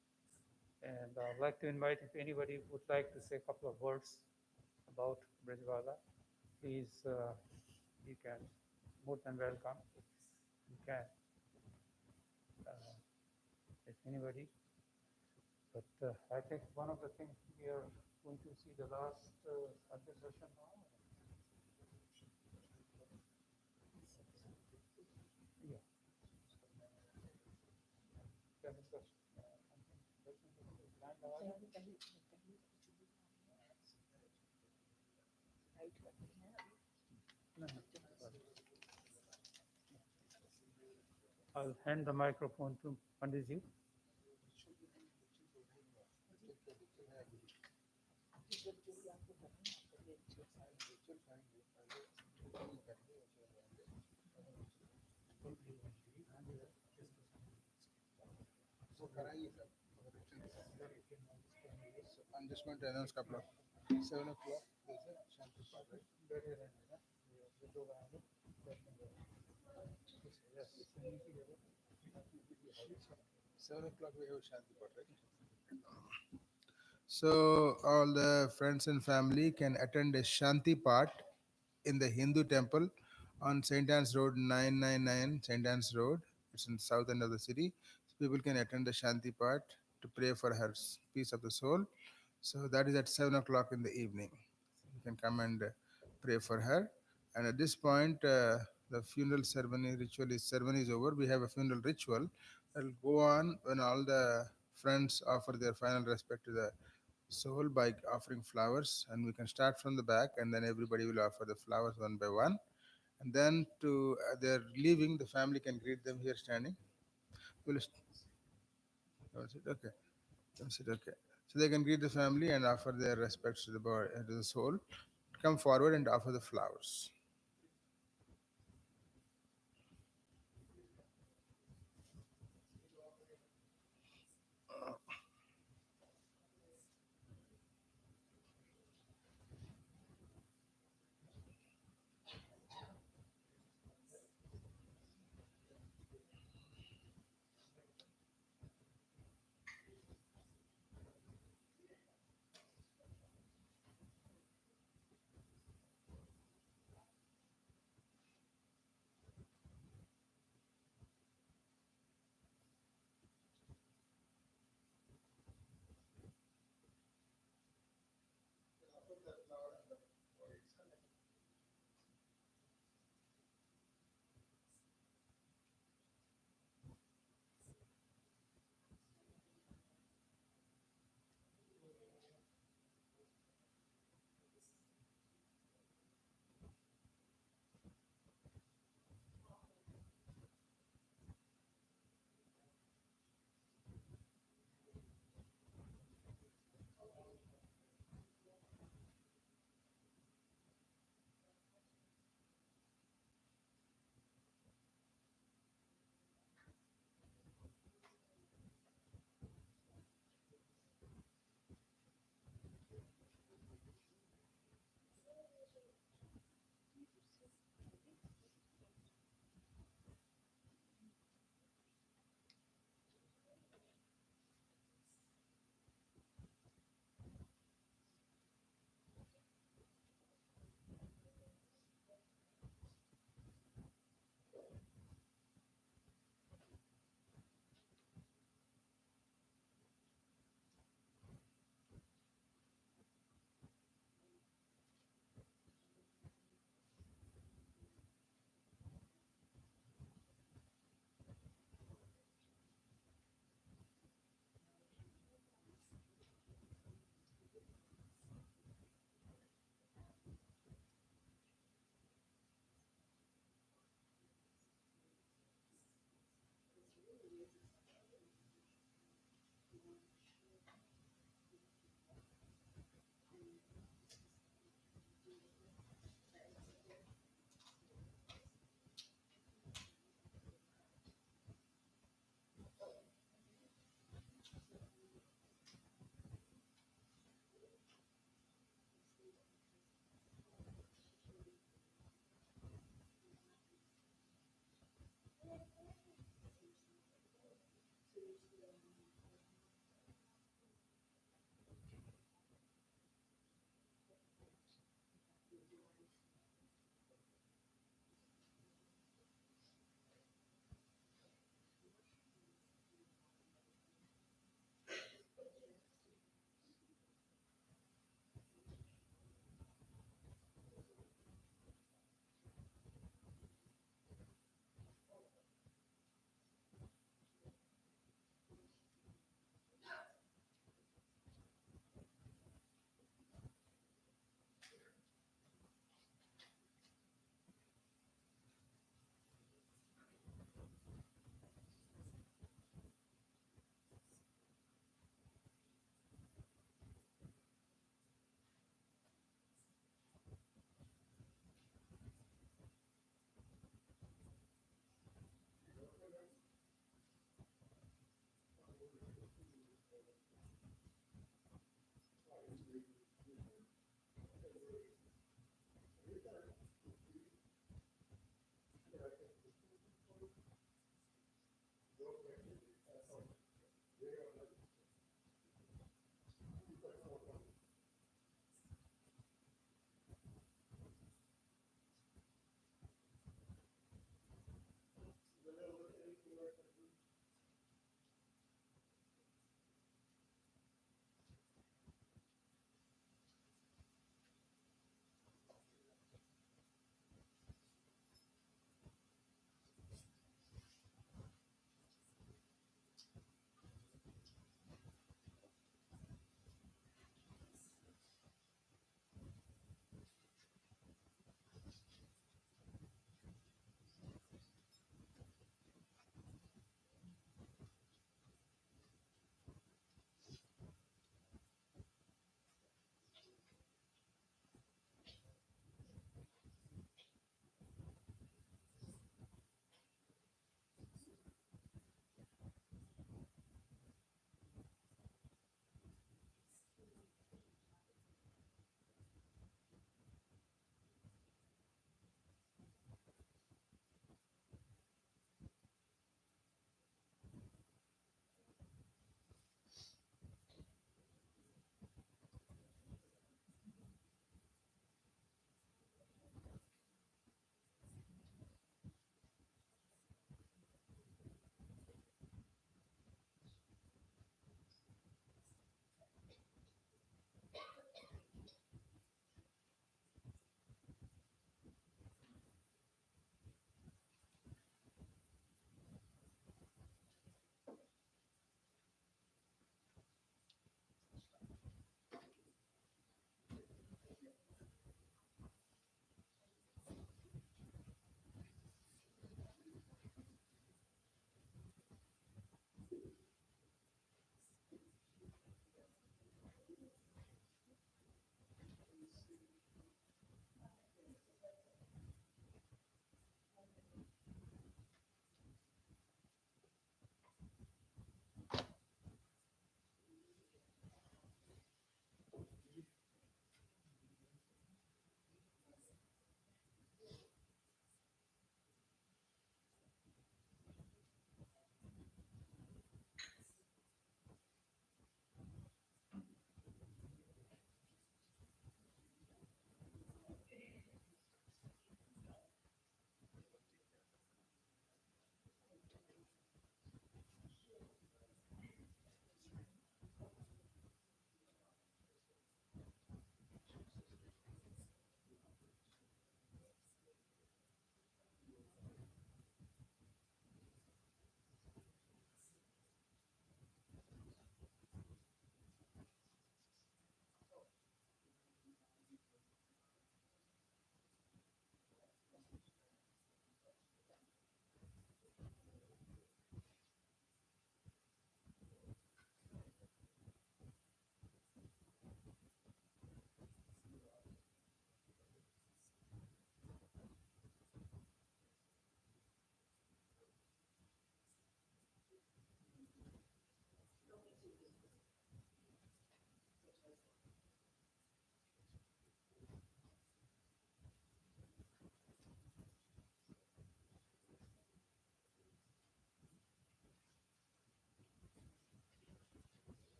And I'd like to invite if anybody would like to say a couple of words about Brijwala, please, you can, more than welcome. You can, uh, if anybody. But I think one of the things we are going to see the last Sunday session now. Yeah. I'll hand the microphone to Panditji. I'm just going to announce a couple of 7 o'clock. There's a Shanti Path, right? 7 o'clock we have Shanti Path, right? So all the friends and family can attend a Shanti Path in the Hindu temple on St. Anne's Road 999 St. Anne's Road. It's in the south end of the city. So people can attend the Shanti Path to pray for her peace of the soul. So that is at 7 o'clock in the evening. You can come and pray for her. And at this point, the funeral ceremony is over. We have a funeral ritual that will go on when all the friends offer their final respect to the soul by offering flowers. And we can start from the back, and then everybody will offer the flowers one by one. And then to they're leaving, the family can greet them here standing. Will don't sit, okay. Don't sit, okay. So they can greet the family and offer their respects to the body, to the soul. Come forward and offer the flowers.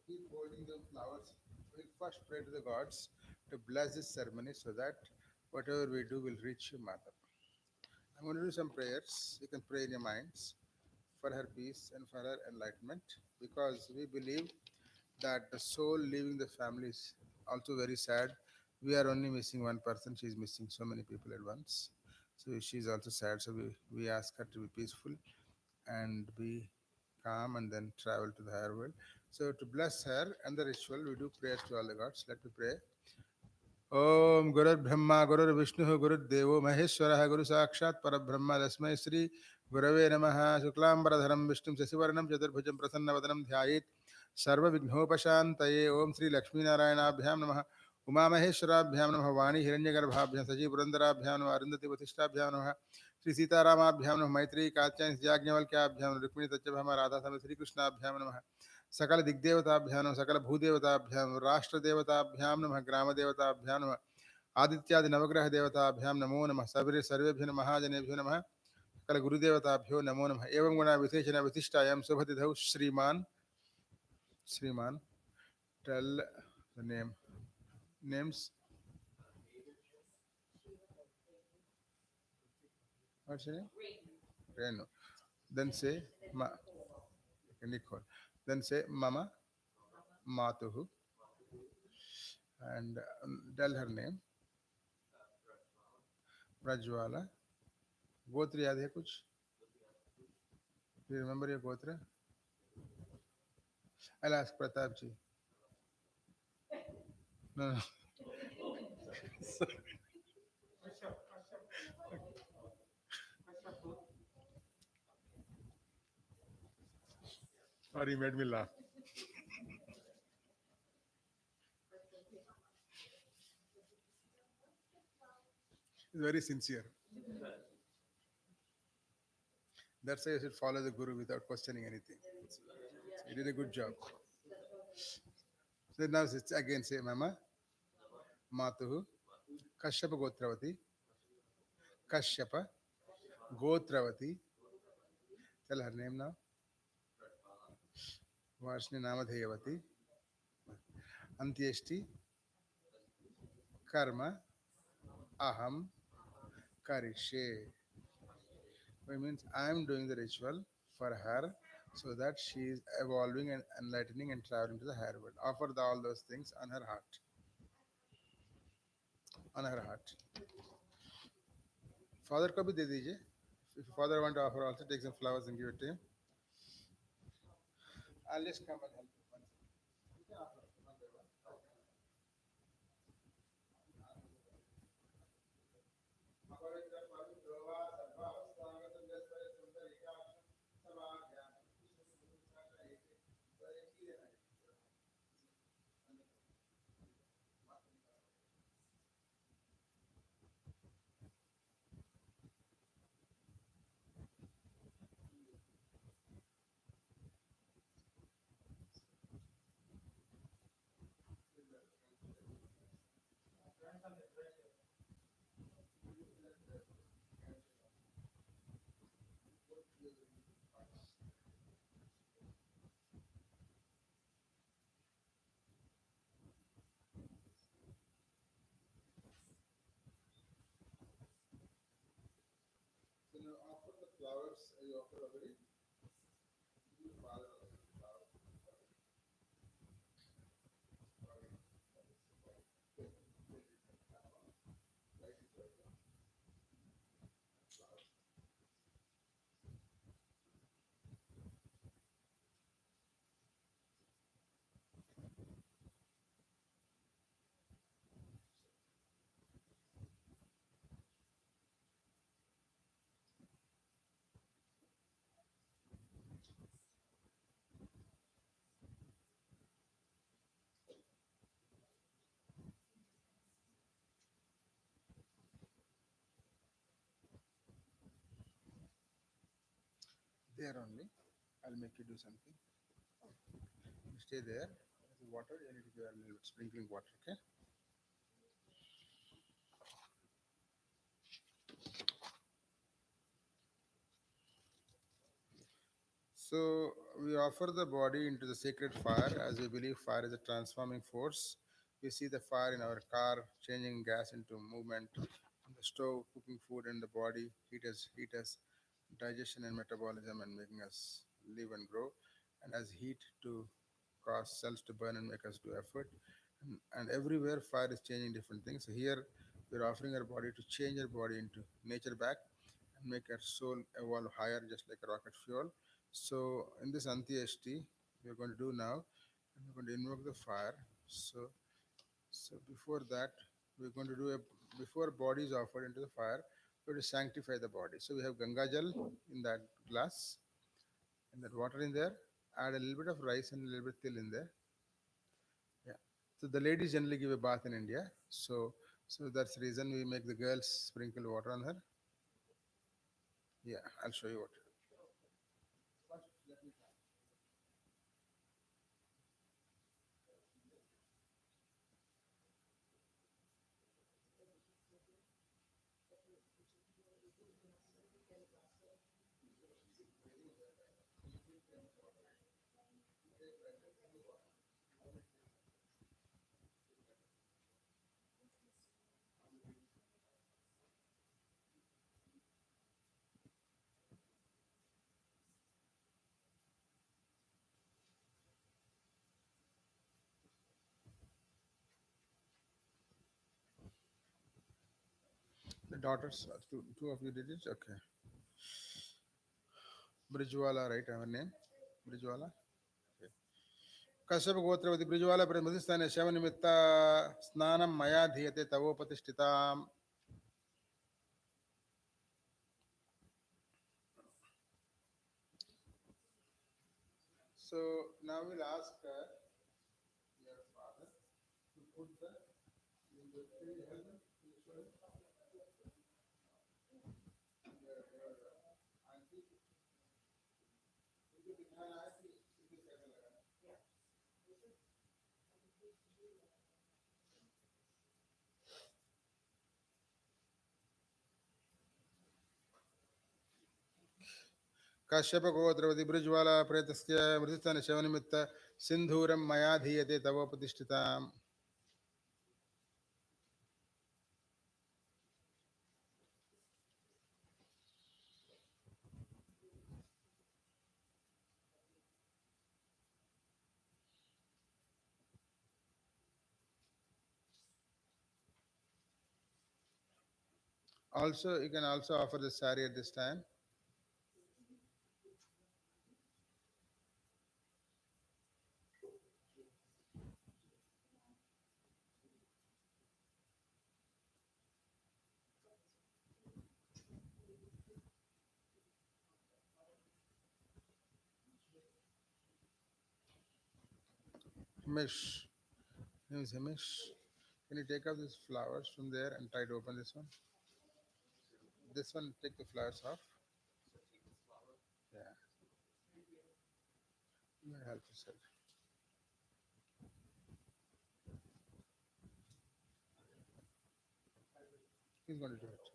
keep holding the flowers. We first pray to the gods to bless this ceremony so that whatever we do will reach your mother. I'm going to do some prayers. You can pray in your minds for her peace and for her enlightenment because we believe that the soul leaving the family is also very sad. We are only missing one person, she is missing so many people at once. So she is also sad. So we ask her to be peaceful and be calm and then travel to the higher world. So to bless her and the ritual, we do prayers to all the gods. Let me pray. ओम गुरुर्ब्रह्मा गुरुर्विष्णु गुरुर्देवो महेश्वरः गुरु साक्षात् परब्रह्म तस्मै श्री गुरवे नमः शुक्लांबरधरं विष्णुं शशिवर्णं चतुर्भुजं प्रसन्नवदनं ध्यायेत् सर्वविघ्नोपशान्तये ओम श्री लक्ष्मीनारायणाभ्यां नमः उमामहेश्वराभ्यां नमः वाणी हिरण्यगर्भाभ्यां सजीपुरन्दराभ्यां नमः अरुन्धति वसिष्ठाभ्यां नमः श्री सीतारामाभ्यां नमः मैत्री कात्यायन याज्ञवल्क्याभ्यां नमः रुक्मिणी तच्चभामा राधा समेत श्रीकृष्णाभ्यां नमः सकल दिग्देवताभ्यां नमः सकल भूदेवताभ्यां नमः राष्ट्रदेवताभ्यां नमः ग्रामदेवताभ्यां नमः आदित्यादि नवग्रह देवताभ्यां नमो नमः सर्वेभ्यो नमः महाजनेभ्यो नमः सकल गुरुदेवताभ्यो नमो नमः एवं गुण विशेषण विशिष्टायां शुभतिथौ श्रीमान tell the names. What's your name? Renu. Then say ma. Nicole. Then say mama, matuhu, and tell her name. Prajwala. गोत्र याद है कुछ? Do you remember your gotra? I'll ask Pratap ji. No, no. Sorry, he made me laugh. He's very sincere. That's why you should follow the Guru without questioning anything. So he did a good job. So now it's again say Mama, Matuhu, Kashyapa Gotravati, Kashyapa Gotravati. Tell her name now. Varshney Namadheyavati. Antyeshti Karma Aham Karishe. Which means I am doing the ritual for her so that she is evolving and enlightening and traveling to the higher world. Offer all those things on her heart. On her heart. Father को भी दे दीजिए. If father want to offer also, take some flowers and give it to him. I'll just come and help you. So now offer the flowers you offer already. Give the father also the flowers. There only. I'll make you do something. You stay there. The water, you need to give a little bit sprinkling water, okay? So we offer the body into the sacred fire as we believe fire is a transforming force. We see the fire in our car changing gas into movement, in the stove cooking food in the body, heat us digestion and metabolism and making us live and grow, and as heat to cause cells to burn and make us do effort. And everywhere fire is changing different things. So here we're offering our body to change our body into nature back and make our soul evolve higher just like a rocket fuel. So in this Antyeshti, we're going to do now, and we're going to invoke the fire. So before that, we're going to do a before body is offered into the fire, we're going to sanctify the body. So we have Ganga Jal in that glass and that water in there. Add a little bit of rice and a little bit till in there. Yeah. So the ladies generally give a bath in India. So that's the reason we make the girls sprinkle water on her. Yeah, I'll show you what. The daughters, two of you did it. Okay. Brijwala, right? Our name, Brijwala. Okay. Kashyap गोत्रवती बृजवाला मृदस्थाने शव निमित्त स्नानं मया धीयते तवोपतिष्ठिताम्. So now we'll ask your father to put the. Can you help him? Can you show him? Your auntie. उनके दिखाना है कि किस कैसे लगाना है. कश्यप गोत्रवती बृजवाला प्रेतस्य मृतस्थाने शव निमित्त सिंधूरं मया धीयते तवोपतिष्ठिताम्. Also, you can also offer the sari at this time. Hamish, name is Hamish. Can you take out these flowers from there and try to open this one? This one, take the flowers off. Yeah, you may help yourself. He's going to do it.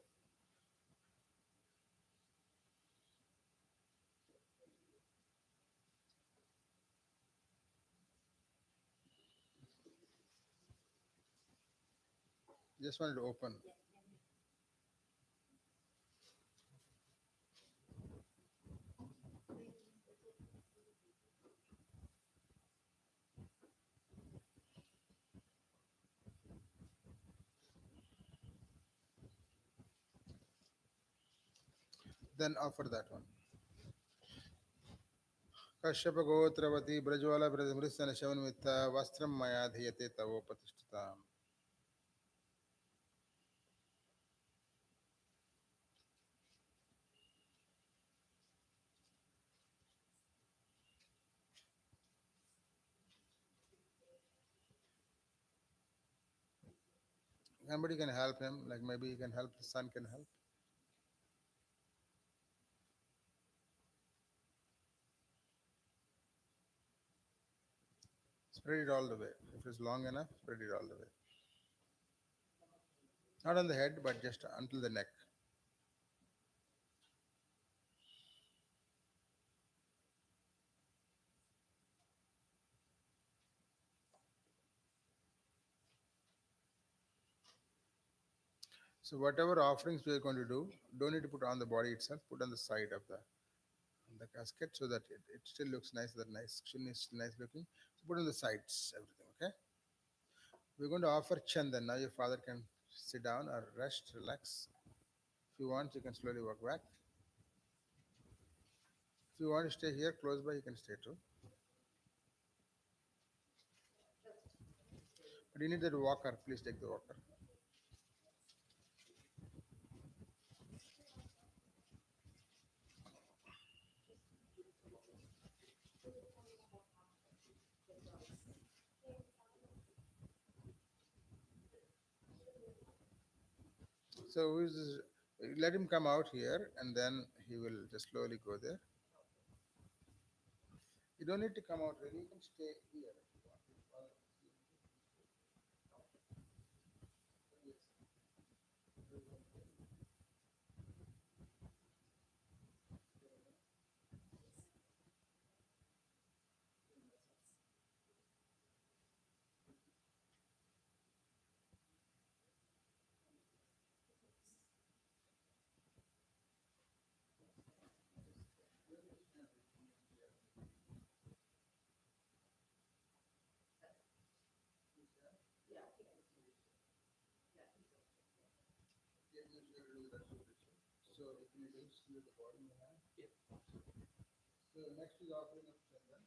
Just wanted to open. Then offer that one. Kashyap गोत्रवती Brajwala मृतसन शवनमित्त वस्त्रम मया धीयते तवोपतिष्ठिताम्. Somebody can help him, like maybe he can help, the son can help. Spread it all the way. If it's long enough, spread it all the way. Not on the head, but just until the neck. So whatever offerings we are going to do, don't need to put on the body itself. Put on the side of the casket so that it still looks nice. That nice chin is still nice looking. So put on the sides everything. Okay. We're going to offer chandan. Now your father can sit down or rest, relax. If you want, you can slowly walk back. If you want to stay here close by, you can stay too. But you need that walker. Please take the walker. So who is this? Let him come out here, and then he will just slowly go there. You don't need to come out really. You can stay here if you want. So if you can see the bottom of the hand. So next is offering of chandan.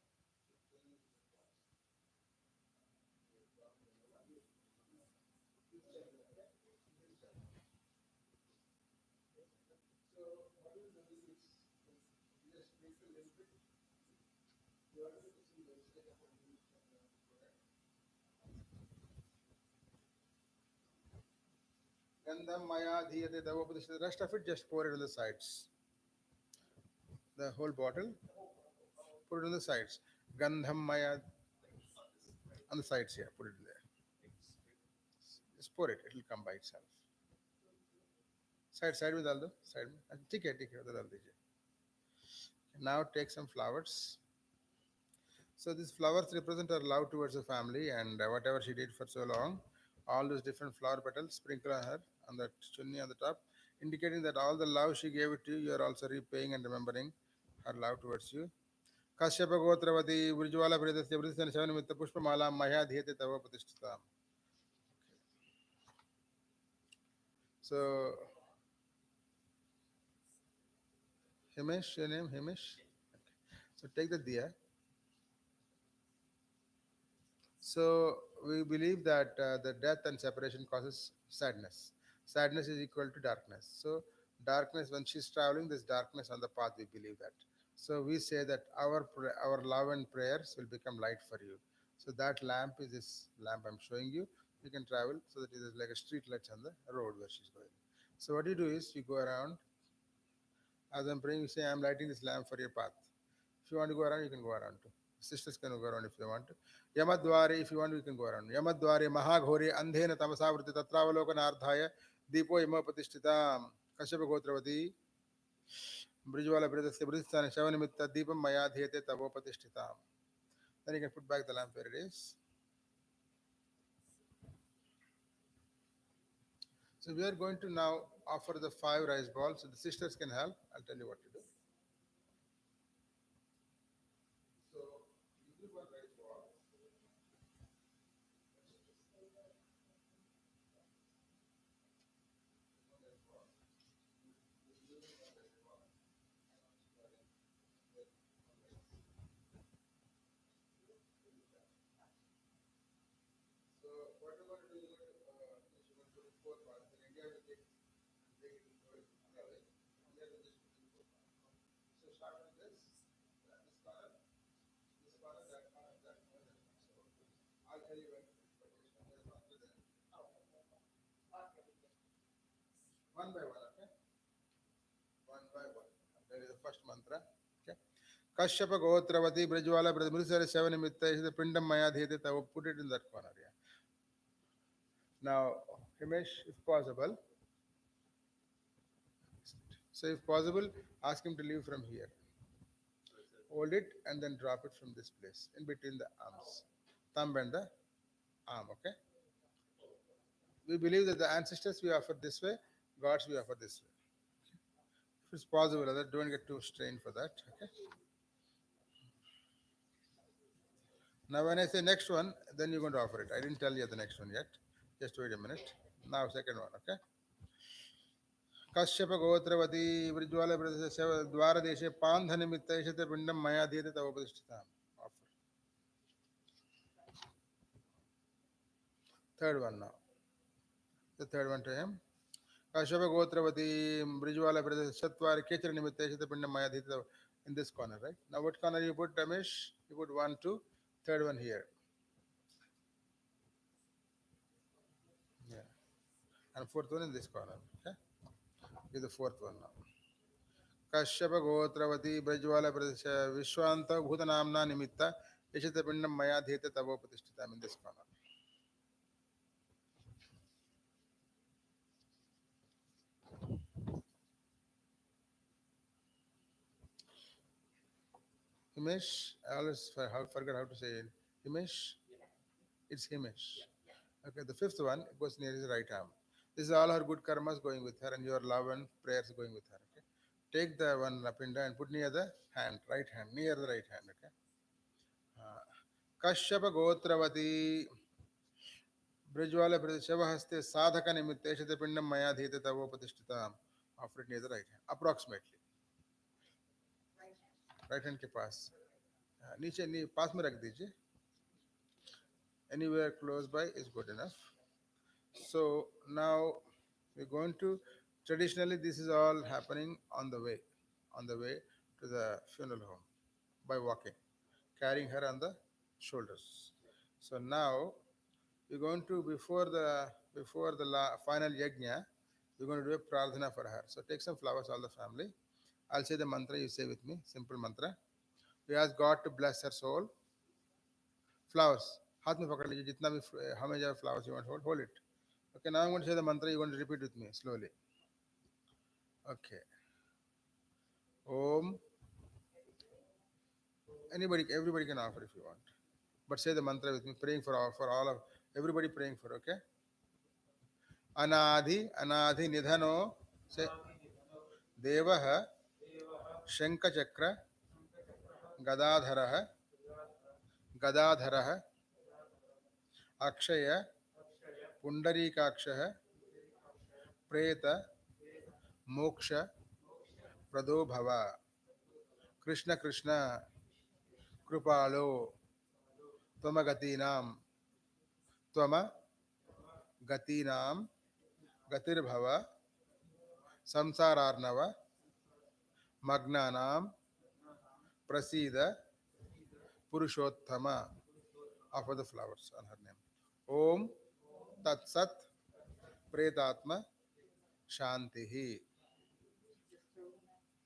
Gandham maya dhiyate tavopadishta. The rest of it just pour it on the sides. The whole bottle, put it on the sides. Gandham maya on the sides here. Put it there. Just pour it. It will come by itself. Side में डाल दो. Side में. ठीक है उधर डाल दीजिए. Now take some flowers. So these flowers represent her love towards the family and whatever she did for so long. All those different flower petals sprinkle on her on that chunni on the top, indicating that all the love she gave it to you, you are also repaying and remembering her love towards you. Kashyapa Gotravati Vrijwala Vridasya Vridasya Shavanimitta Pushpamala Maya Dhyate Tava Pratishthitam. So Himesh, your name Himesh? So take the diya. So we believe that the death and separation causes sadness. Sadness is equal to darkness. So darkness, when she's traveling, there's darkness on the path. We believe that. So we say that our love and prayers will become light for you. So that lamp is this lamp I'm showing you. You can travel so that it is like a street lights on the road where she's going. So what you do is you go around. As I'm praying, you say, I'm lighting this lamp for your path. If you want to go around, you can go around too. Sisters can go around if they want to. Yamadwari, if you want, you can go around. Yamadwari, Mahaghori, Andhena Tamasavriti, Tatravalokana Deepo Yama Patishthitam, Kashyapa Gotravati, Brijwala Bridasya Bridisthan, Shavanimitta, Deepam Maya Dhyate Tavo Patishthitam. Then you can put back the lamp where it is. So we are going to now offer the 5 rice balls. So the sisters can help. I'll tell you what to do. So you give 1 rice ball. So what we're going to do is we're going to put in 4 parts. In India, we take it into it. Here we just put in 4 parts. So start with this color, that color, that color, that color. So I'll tell you when to put this one. There's after that. One by one, okay? One by one. I'll tell you the first mantra. Okay. Kashyapa Gotravati Brajwala Brajmrisara Shavanimitta is the Pindam Maya Dhete. Put it in that corner. Yeah. Now, Himesh, if possible, so if possible, ask him to leave from here. Hold it and then drop it from this place in between the arms, thumb and the arm. Okay. We believe that the ancestors we offer this way, gods we offer this way. If it's possible, other don't get too strained for that. Okay. Now when I say next one, then you're going to offer it. I didn't tell you the next one yet. Just wait a minute. Now second one. Okay. Kashyap गोत्रवती वृज्वाल द्वार देशे पांध निमित्त पिंडम मया दीयते तव प्रतिष्ठिताम्. Offer. Third one now. The third one to him. Kashyap गोत्रवती वृज्वाल चत्वार केचर निमित्त पिंडम मया दीयते तव. In this corner, right? Now what corner you put, Ramesh? You put 1, 2, third one here. Yeah. And fourth one in this corner. Okay. Is the fourth one now. Kashyap गोत्रवती ब्रजवाल प्रदेश विश्वांत भूतनामना निमित्त यशत पिंडम मया धीयते तवो प्रतिष्ठिता. In this corner. Himesh, I always forget how to say it. Himesh, it's Himesh. Okay, the fifth one goes near his right arm. This is all her good karmas going with her and your love and prayers going with her. Okay, take the one pinda and put near the hand, right hand, near the right hand. Okay. Kashyap गोत्रवती ब्रजवाल शवहस्ते साधक निमित्ते शत पिंडम मया धीयते तवो प्रतिष्ठिता. Offer it near the right hand, approximately. Right hand के पास. नीचे पास में रख दीजिए. Anywhere close by is good enough. So now we're going to, traditionally this is all happening on the way to the funeral home by walking, carrying her on the shoulders. So now we're going to, before the final yajna, we're going to do a prarthana for her. So take some flowers, all the family. I'll say the mantra, you say with me, simple mantra. We ask God to bless her soul. Flowers, हाथ में पकड़ लीजिए, जितना भी how many flowers you want to hold it. Okay, now I'm going to say the mantra, you're going to repeat with me slowly. Okay. Om. Everybody can offer if you want. But say the mantra with me, praying for all of everybody praying for, okay? Anadhi nidhano say Devaha Shankachakra Gadadharaha Gadadharaha Akshaya Pundarikakshaha Preta Moksha Pradobhava Krishna Krishna Krupalo Twamagatinam Twamagatinam Gatirbhava Samsararnava Magnanam Prasida Purushottama. Offer the flowers on her name. Om Tat Sat Pretatma Shantihi.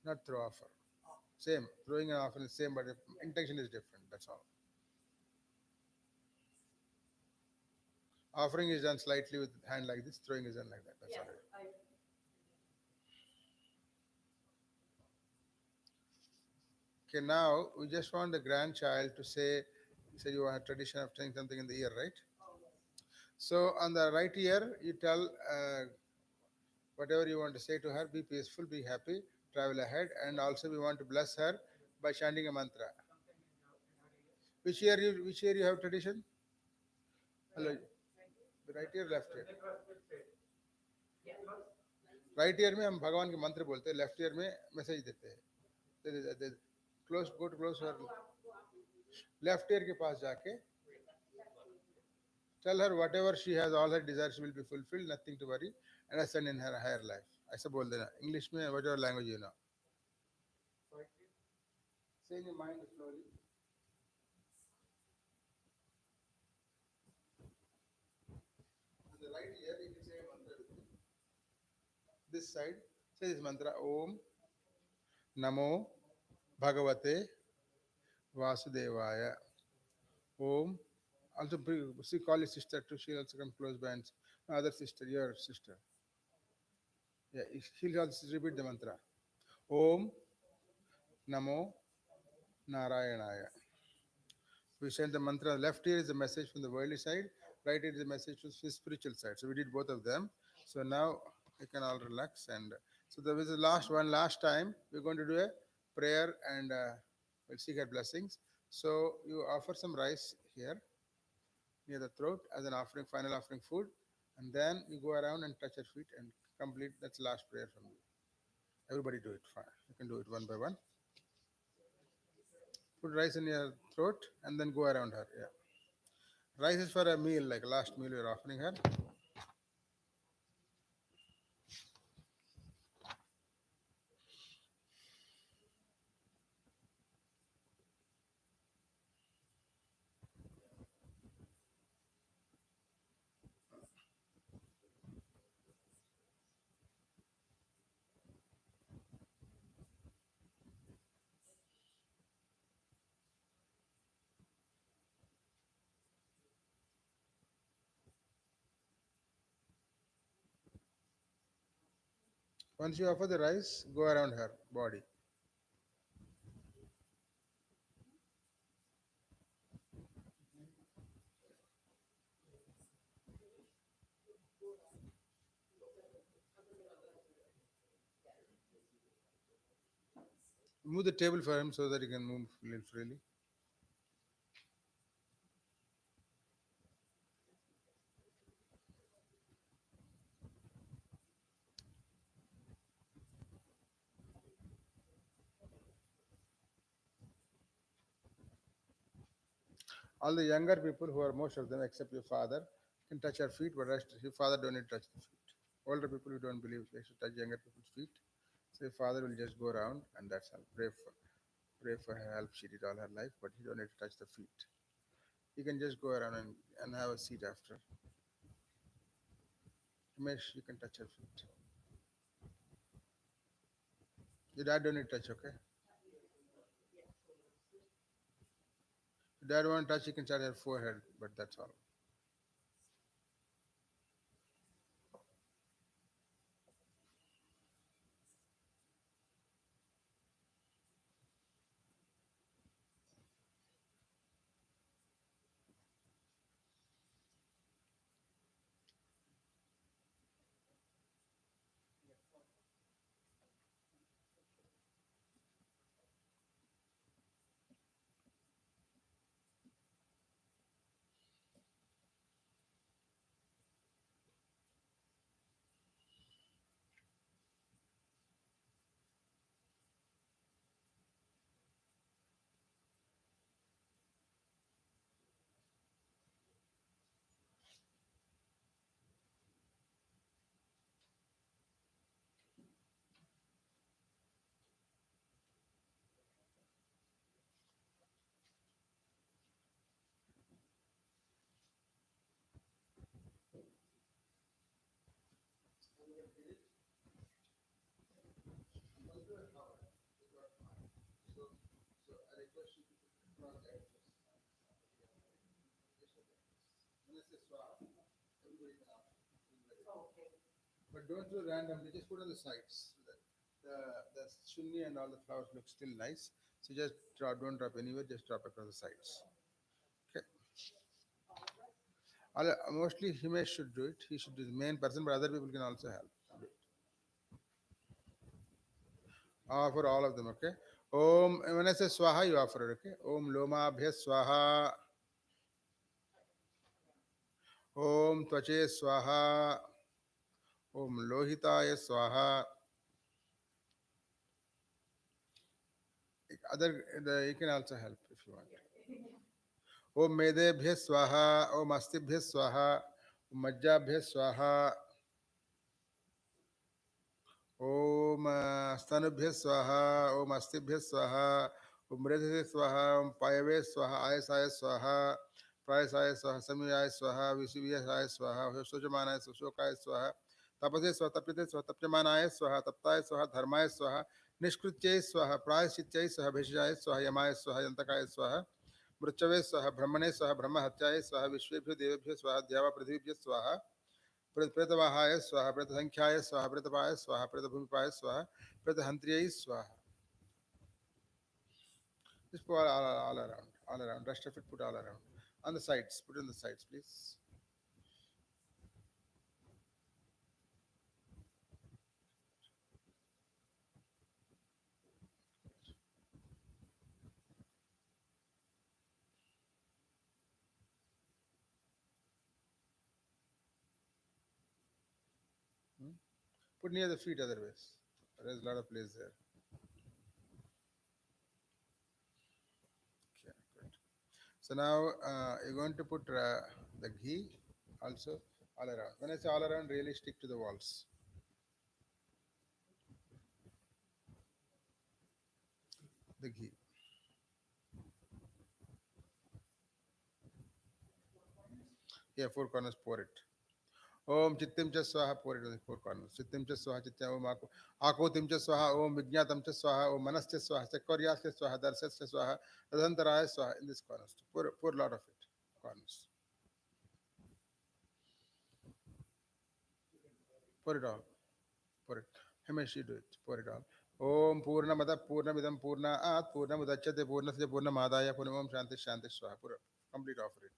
Not throw offer. Same. Throwing an offer is same, but the intention is different. That's all. Offering is done slightly with hand like this, throwing is done like that. That's all. Okay, now we just want the grandchild to say you have a tradition of saying something in the ear, right? So on the right ear, you tell whatever you want to say to her, be peaceful, be happy, travel ahead, and also we want to bless her by chanting a mantra. Which ear you have tradition? Hello. Right ear, left ear. Right year में हम भगवान के मंत्र बोलते हैं, left ear में message देते हैं. Close, go to close left ear के पास जाके tell her whatever she has, all her desires will be fulfilled, nothing to worry, and ascend in her higher life. ऐसा बोल देना इंग्लिश में, whatever language you know. Say in your mind slowly. On the right ear you can say a mantra with me. This side, say this mantra: Om Namo Bhagavate Vasudevaya. Om. Also, see, call your sister too. She'll also come close by and other sister, your sister. Yeah, she'll also repeat the mantra. Om Namo Narayanaya. We send the mantra. Left ear is the message from the worldly side. Right ear is the message from the spiritual side. So we did both of them. So now You can all relax. And so there is a last time. We're going to do a prayer and we'll seek her blessings. So you offer some rice here near the throat as an offering, final offering food, and then you go around and touch her feet and complete. That's the last prayer from you. Everybody do it. Fine. You can do it one by one. Put rice in your throat and then go around her. Yeah. Rice is for a meal, like last meal you're offering her. Once you offer the rice, go around her body. Move the table for him so that he can move a little freely. All the younger people, who are most of them except your father, can touch her feet, but rest your father don't need to touch the feet. Older people who don't believe they should touch younger people's feet. So your father will just go around and that's all. Pray for her help. She did all her life, but he don't need to touch the feet. You can just go around and have a seat after. Himesh, you can touch her feet. Your dad don't need to touch, okay? If dad want to touch, you can touch her forehead, but that's all. But don't do randomly, just put on the sides. The shunni and all the flowers look still nice. So just don't drop anywhere, just drop across the sides. Okay. Mostly Himesh should do it. He should be the main person, but other people can also help. For all of them, okay? Om, when I say swaha, you offer it, okay? Om loma bhya swaha. Om tvache swaha. Om lohitaya swaha. You can also help if you want. ओम मेदेभ्य स्वाहा ओम अस्तिभ्य स्वाहा ओम मज्जाभ्य स्वाहा ओम स्तनुभ्य स्वाहा ओम अस्तिभ्य स्वाहा ओम मृधसे स्वाहा ओम पायवे स्वाहा आयसाय स्वाहा प्रायसाय स्वाहा समयाय स्वाहा विषुव्याय स्वाहा शोचमानाय सुशोकाय स्वाहा तपसे स्वाहा तप्यते स्वाहा तप्यमानाय स्वाहा तप्ताय स्वाहा धर्माय स्वाहा निष्कृत्यै स्वाहा प्रायश्चित्यै स्वाहा भेषजाय स्वाहा यमाय स्वाहा यन्तकाय स्वाहा मृत्यवे स्वाहा ब्रह्मणे स्वाहा ब्रह्म हत्याय स्वाहा विश्वेभ्यो देवेभ्यो स्वाहा द्यावा पृथ्वीभ्यो स्वाहा प्रेतवाहाय स्वाहा प्रेतसंख्याय स्वाहा प्रेतपाय स्वाहा प्रेतभूमिपाय स्वाहा प्रेतहंत्र्यै स्वाहा. Just put all around. Rest of it put all around. On the sides, put it on the sides, please. Put near the feet otherwise. There's a lot of place there. Okay, good. So now you're going to put the ghee also all around. When I say all around, really stick to the walls. The ghee. Yeah, four corners, pour it. Om Chittim Cha Swaha, pour it on the four corners. Chittim Cha Swaha, Chitya Om Ako Tim Cha Swaha, Om Vijnatam Cha Swaha, Om Manas Cha Swaha, Chakoryas Cha Swaha, Darsas Cha Swaha, Radhantaraya Swaha in this corners. Pour a lot of it. Corners. Pour it all. Pour it. Himesh, you do it. Pour it all. Om Purnamada Purnamidam Purnaat Purnamudachate Purnasya Purnamadaya Purnamam Shanti Shanti Swaha. Pour it. Complete offer it.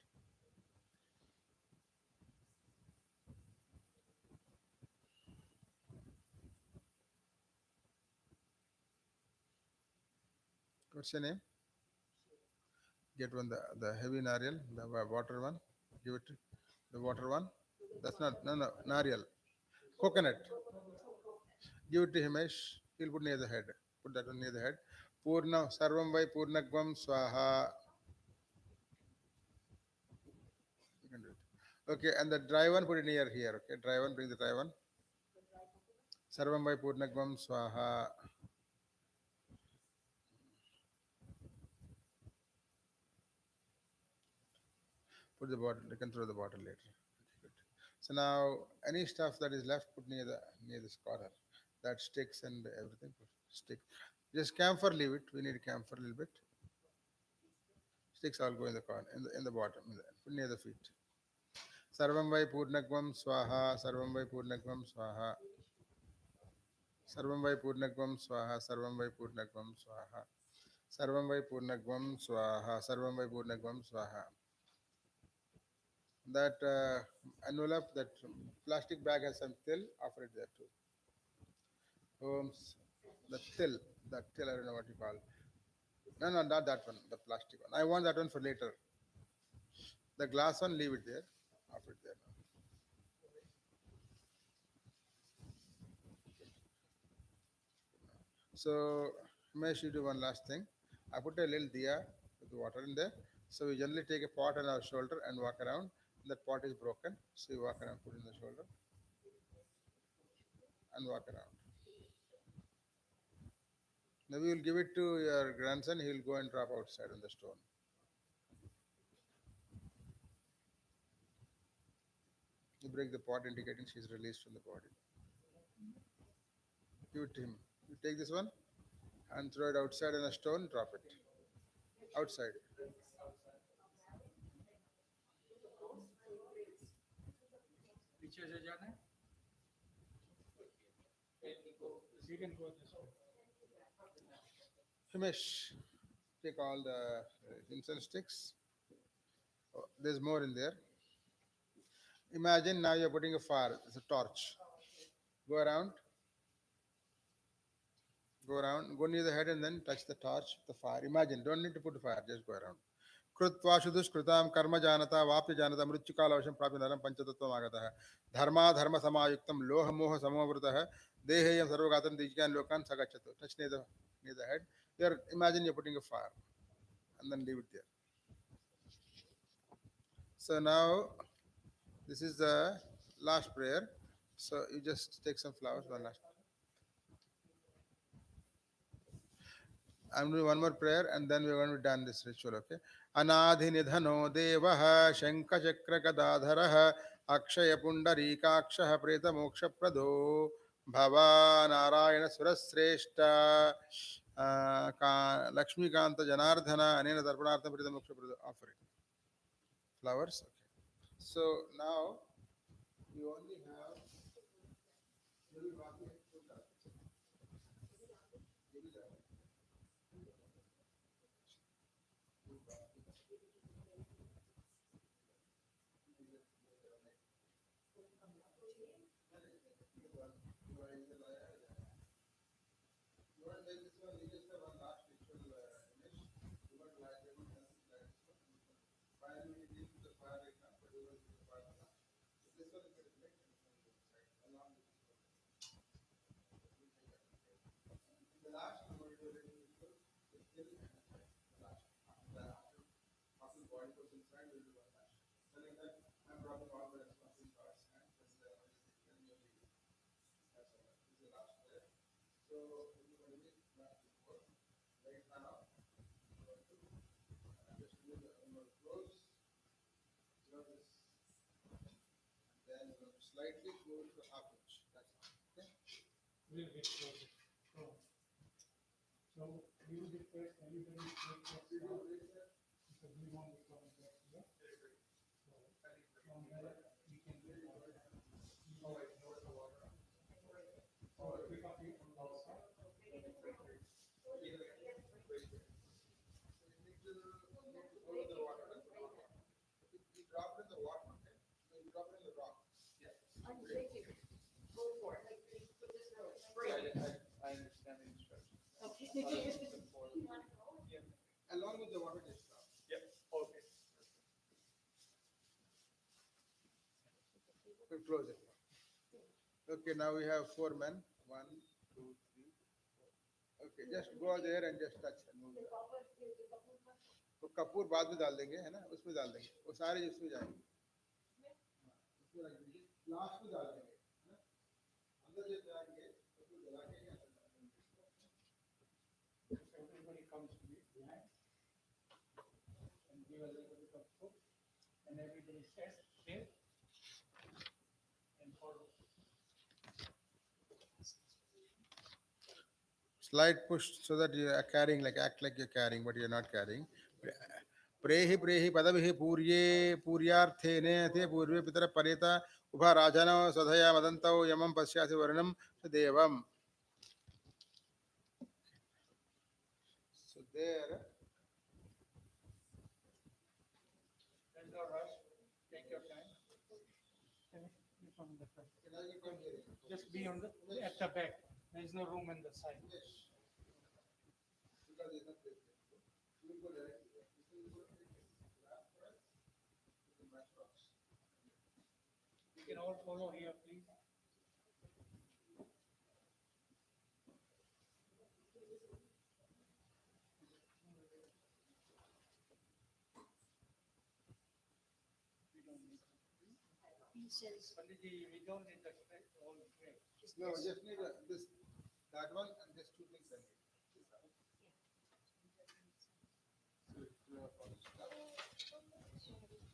What's your name? Get one the heavy nariyal, the water one. Give it to the water one. That's not no nariyal. Coconut. Give it to Himesh. He'll put near the head. Put that one near the head. Purna Sarvam Vai Purnagvam Swaha. You can do it. Okay, and the dry one put it near here. Okay, dry one, bring the dry one. Sarvam Vai Purnagvam Swaha. Put the bottle. You can throw the bottle later. Okay, good. So now any stuff that is left, put near this corner. That sticks and everything. Stick. Just camphor, leave it. We need camphor a little bit. Sticks all go in the corner, in the bottom, put near the feet. Sarvam Vai Purnagvam Swaha. Sarvam Vai Purnagvam Swaha. Sarvam Vai Purnagvam Swaha. Sarvam Vai Purnagvam Swaha. Sarvam Vai Purnagvam Swaha. Sarvam Vai Purnagvam Swaha. That envelope, that plastic bag has some till, offer it there too. The till, I don't know what you call. No, no, not that one, the plastic one. I want that one for later. The glass one, leave it there. Offer it there. So, Himesh, you do one last thing. I put a little diya with water in there. So we generally take a pot on our shoulder and walk around. That pot is broken. So you walk around, put it in the shoulder and walk around. Maybe you'll give it to your grandson. He'll go and drop outside on the stone. You break the pot, indicating she's released from the body. Give it to him. You take this one and throw it outside on a stone. Drop it outside. Himesh, take all the incense sticks. Oh, there's more in there. Imagine now you're putting a fire. It's a torch. Go around, go near the head and then touch the torch, the fire. Imagine, don't need to put fire, just go around. कृत्वा शुदुष्कृतां कर्म जानता वाप्य जानता मृत्युकालवशं प्राप्य नरं पंचतत्त्वम् आगतः धर्म समायुक्तं लोह मोह समोवृतः देहेयं सर्वगात्रं दिज्ञान लोकान् सगच्छतु. Touch near the head. Imagine you're putting a fire and then leave it there. So now this is the last prayer. So you just take some flowers, one last. I'm doing one more prayer and then we're going to be done this ritual, okay? Anadhi nidhano devaha shanka chakra gadadharaha akshaya pundarikakshaha preta moksha prado bhava narayana surasreshta Lakshmi Kanta Janardhana anena tarpanartha preta moksha prado. Offering flowers, okay. So now you only have After the body goes inside, we'll do one last. Telling that I'm dropping all the responsive parts and this is the then you'll leave. That's all. This is the last prayer. So everybody last before. Right now, I'm going to just do the close. This. Then we're going to slightly go to the half inch. That's all. Okay. Little bit closer. So you will be first, everybody take your stuff, because we won't be coming back here. So from there, we can do water. Oh, wait, no water. So pick up your own stuff. You drop it in the water, okay? No, you drop it in the rock. I understand the instructions. Along with the water gets dropped. Yep. Okay. We'll close it. Okay, now we have 4 men. 1, 2, 3, 4. Okay, just go there and just touch and move. तो कपूर बाद में डाल देंगे है ना, उसमें डाल देंगे, वो सारे इसमें जाएंगे, उसमें रख दीजिए, लास्ट में डाल देंगे, है ना, अंदर जब जाएंगे कपूर जला के यहाँ से डालेंगे. Everybody comes to me behind and give a little bit of food, and everybody says, "Here," and follow. Slight push so that you are carrying, like act like you're carrying, but you're not carrying. प्रेहि प्रेहि पदभिः पूर्ये पूर्यार्थे नेथे पूर्वे पितर परेता उभा राजनो सधया मदन्तौ यमं पश्यासि वर्णं देवम्. So there. There's no rush. Take your time. You come in the front. Just be on the at the back. There is no room in the side. Yes. Because there's no place. You will go directly. You can all follow here, please. We don't need Panditji, we don't need the all tray. No, just need this, that one, and just 2 things I need.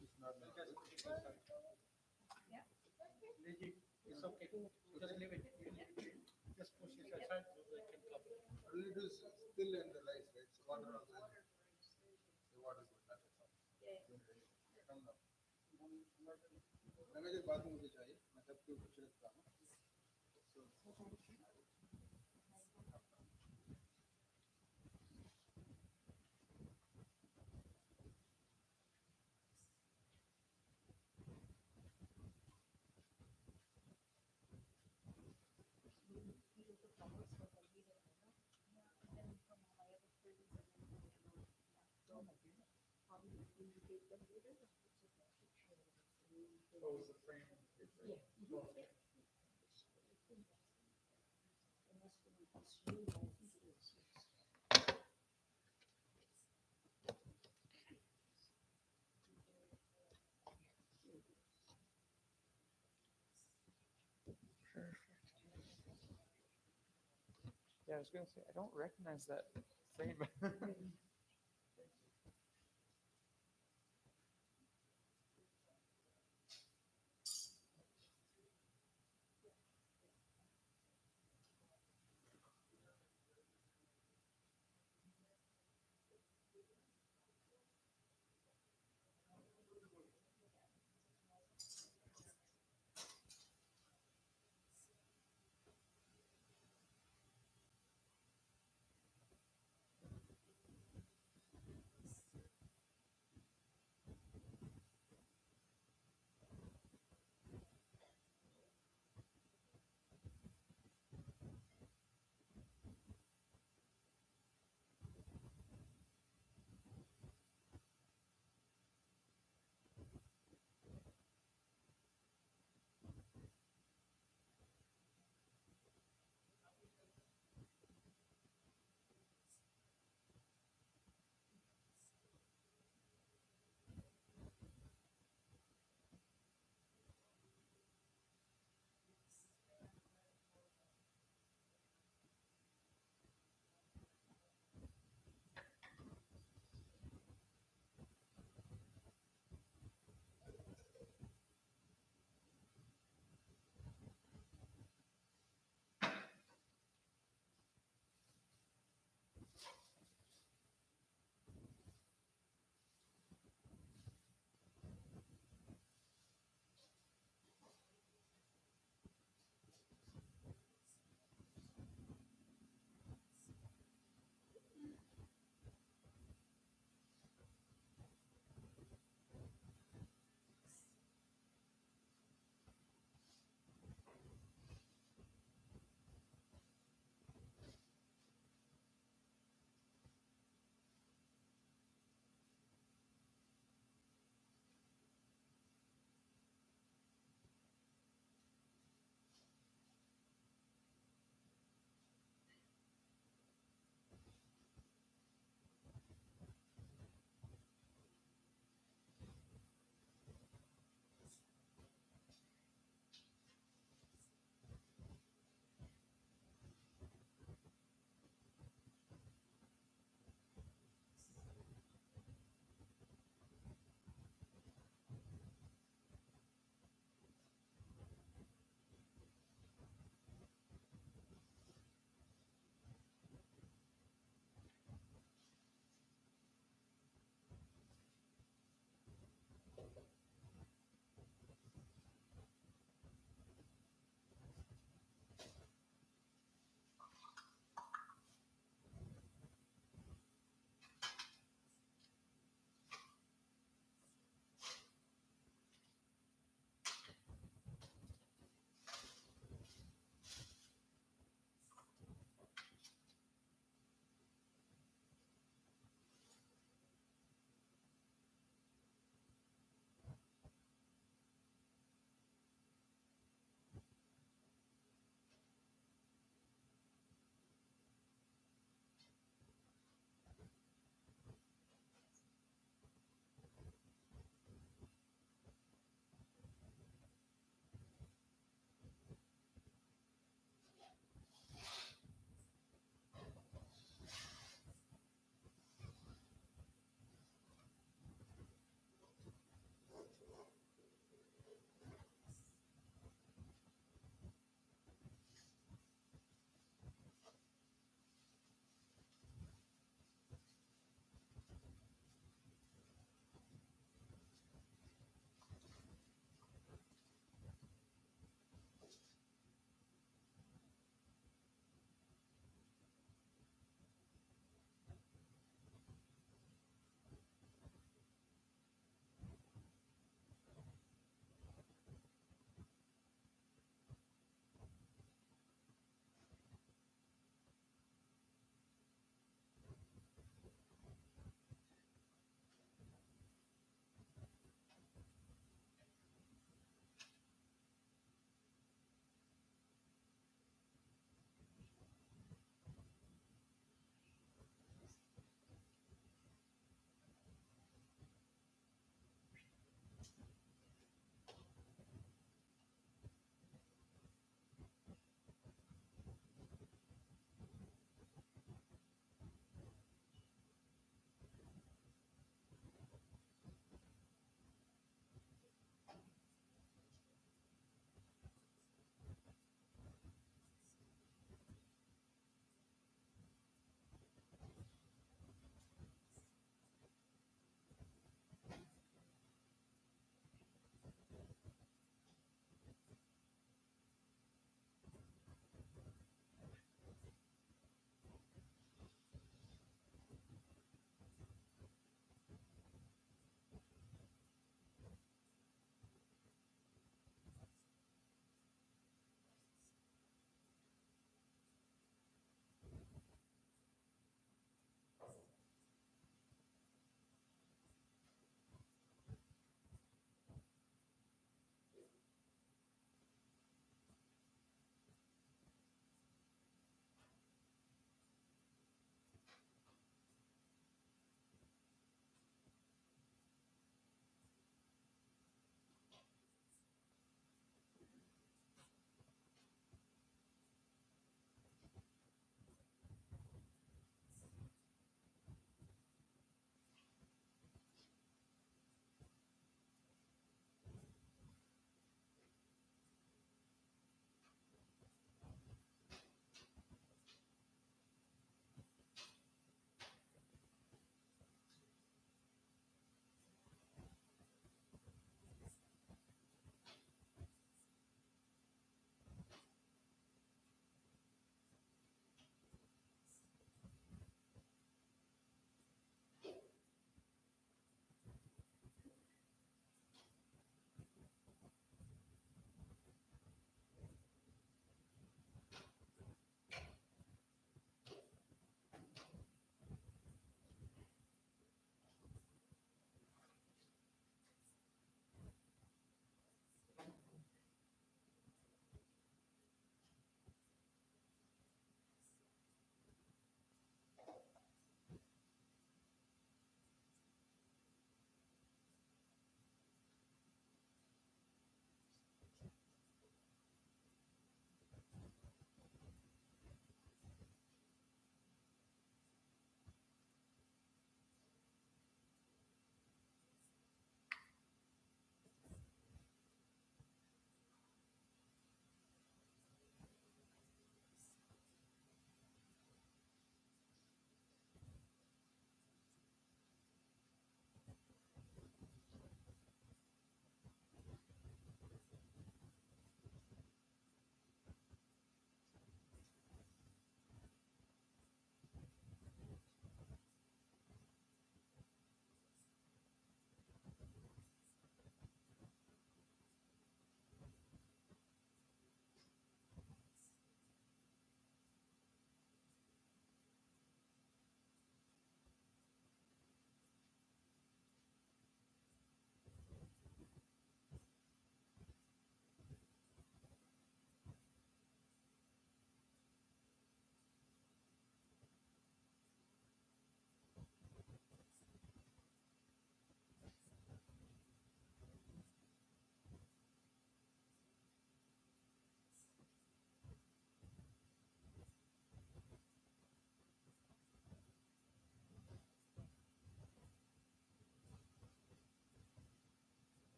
It's not like this. Panditji, it's okay. Just leave it. Just push it aside so they can cover. All it is still in the rice, right? So water also. The water is good. That's all. Come now. मैंने जो बात मुझे चाहिए, मैं सबके ऊपर छिड़कता हूँ. Oh, it's the frame. Yeah, I was gonna say I don't recognize that frame.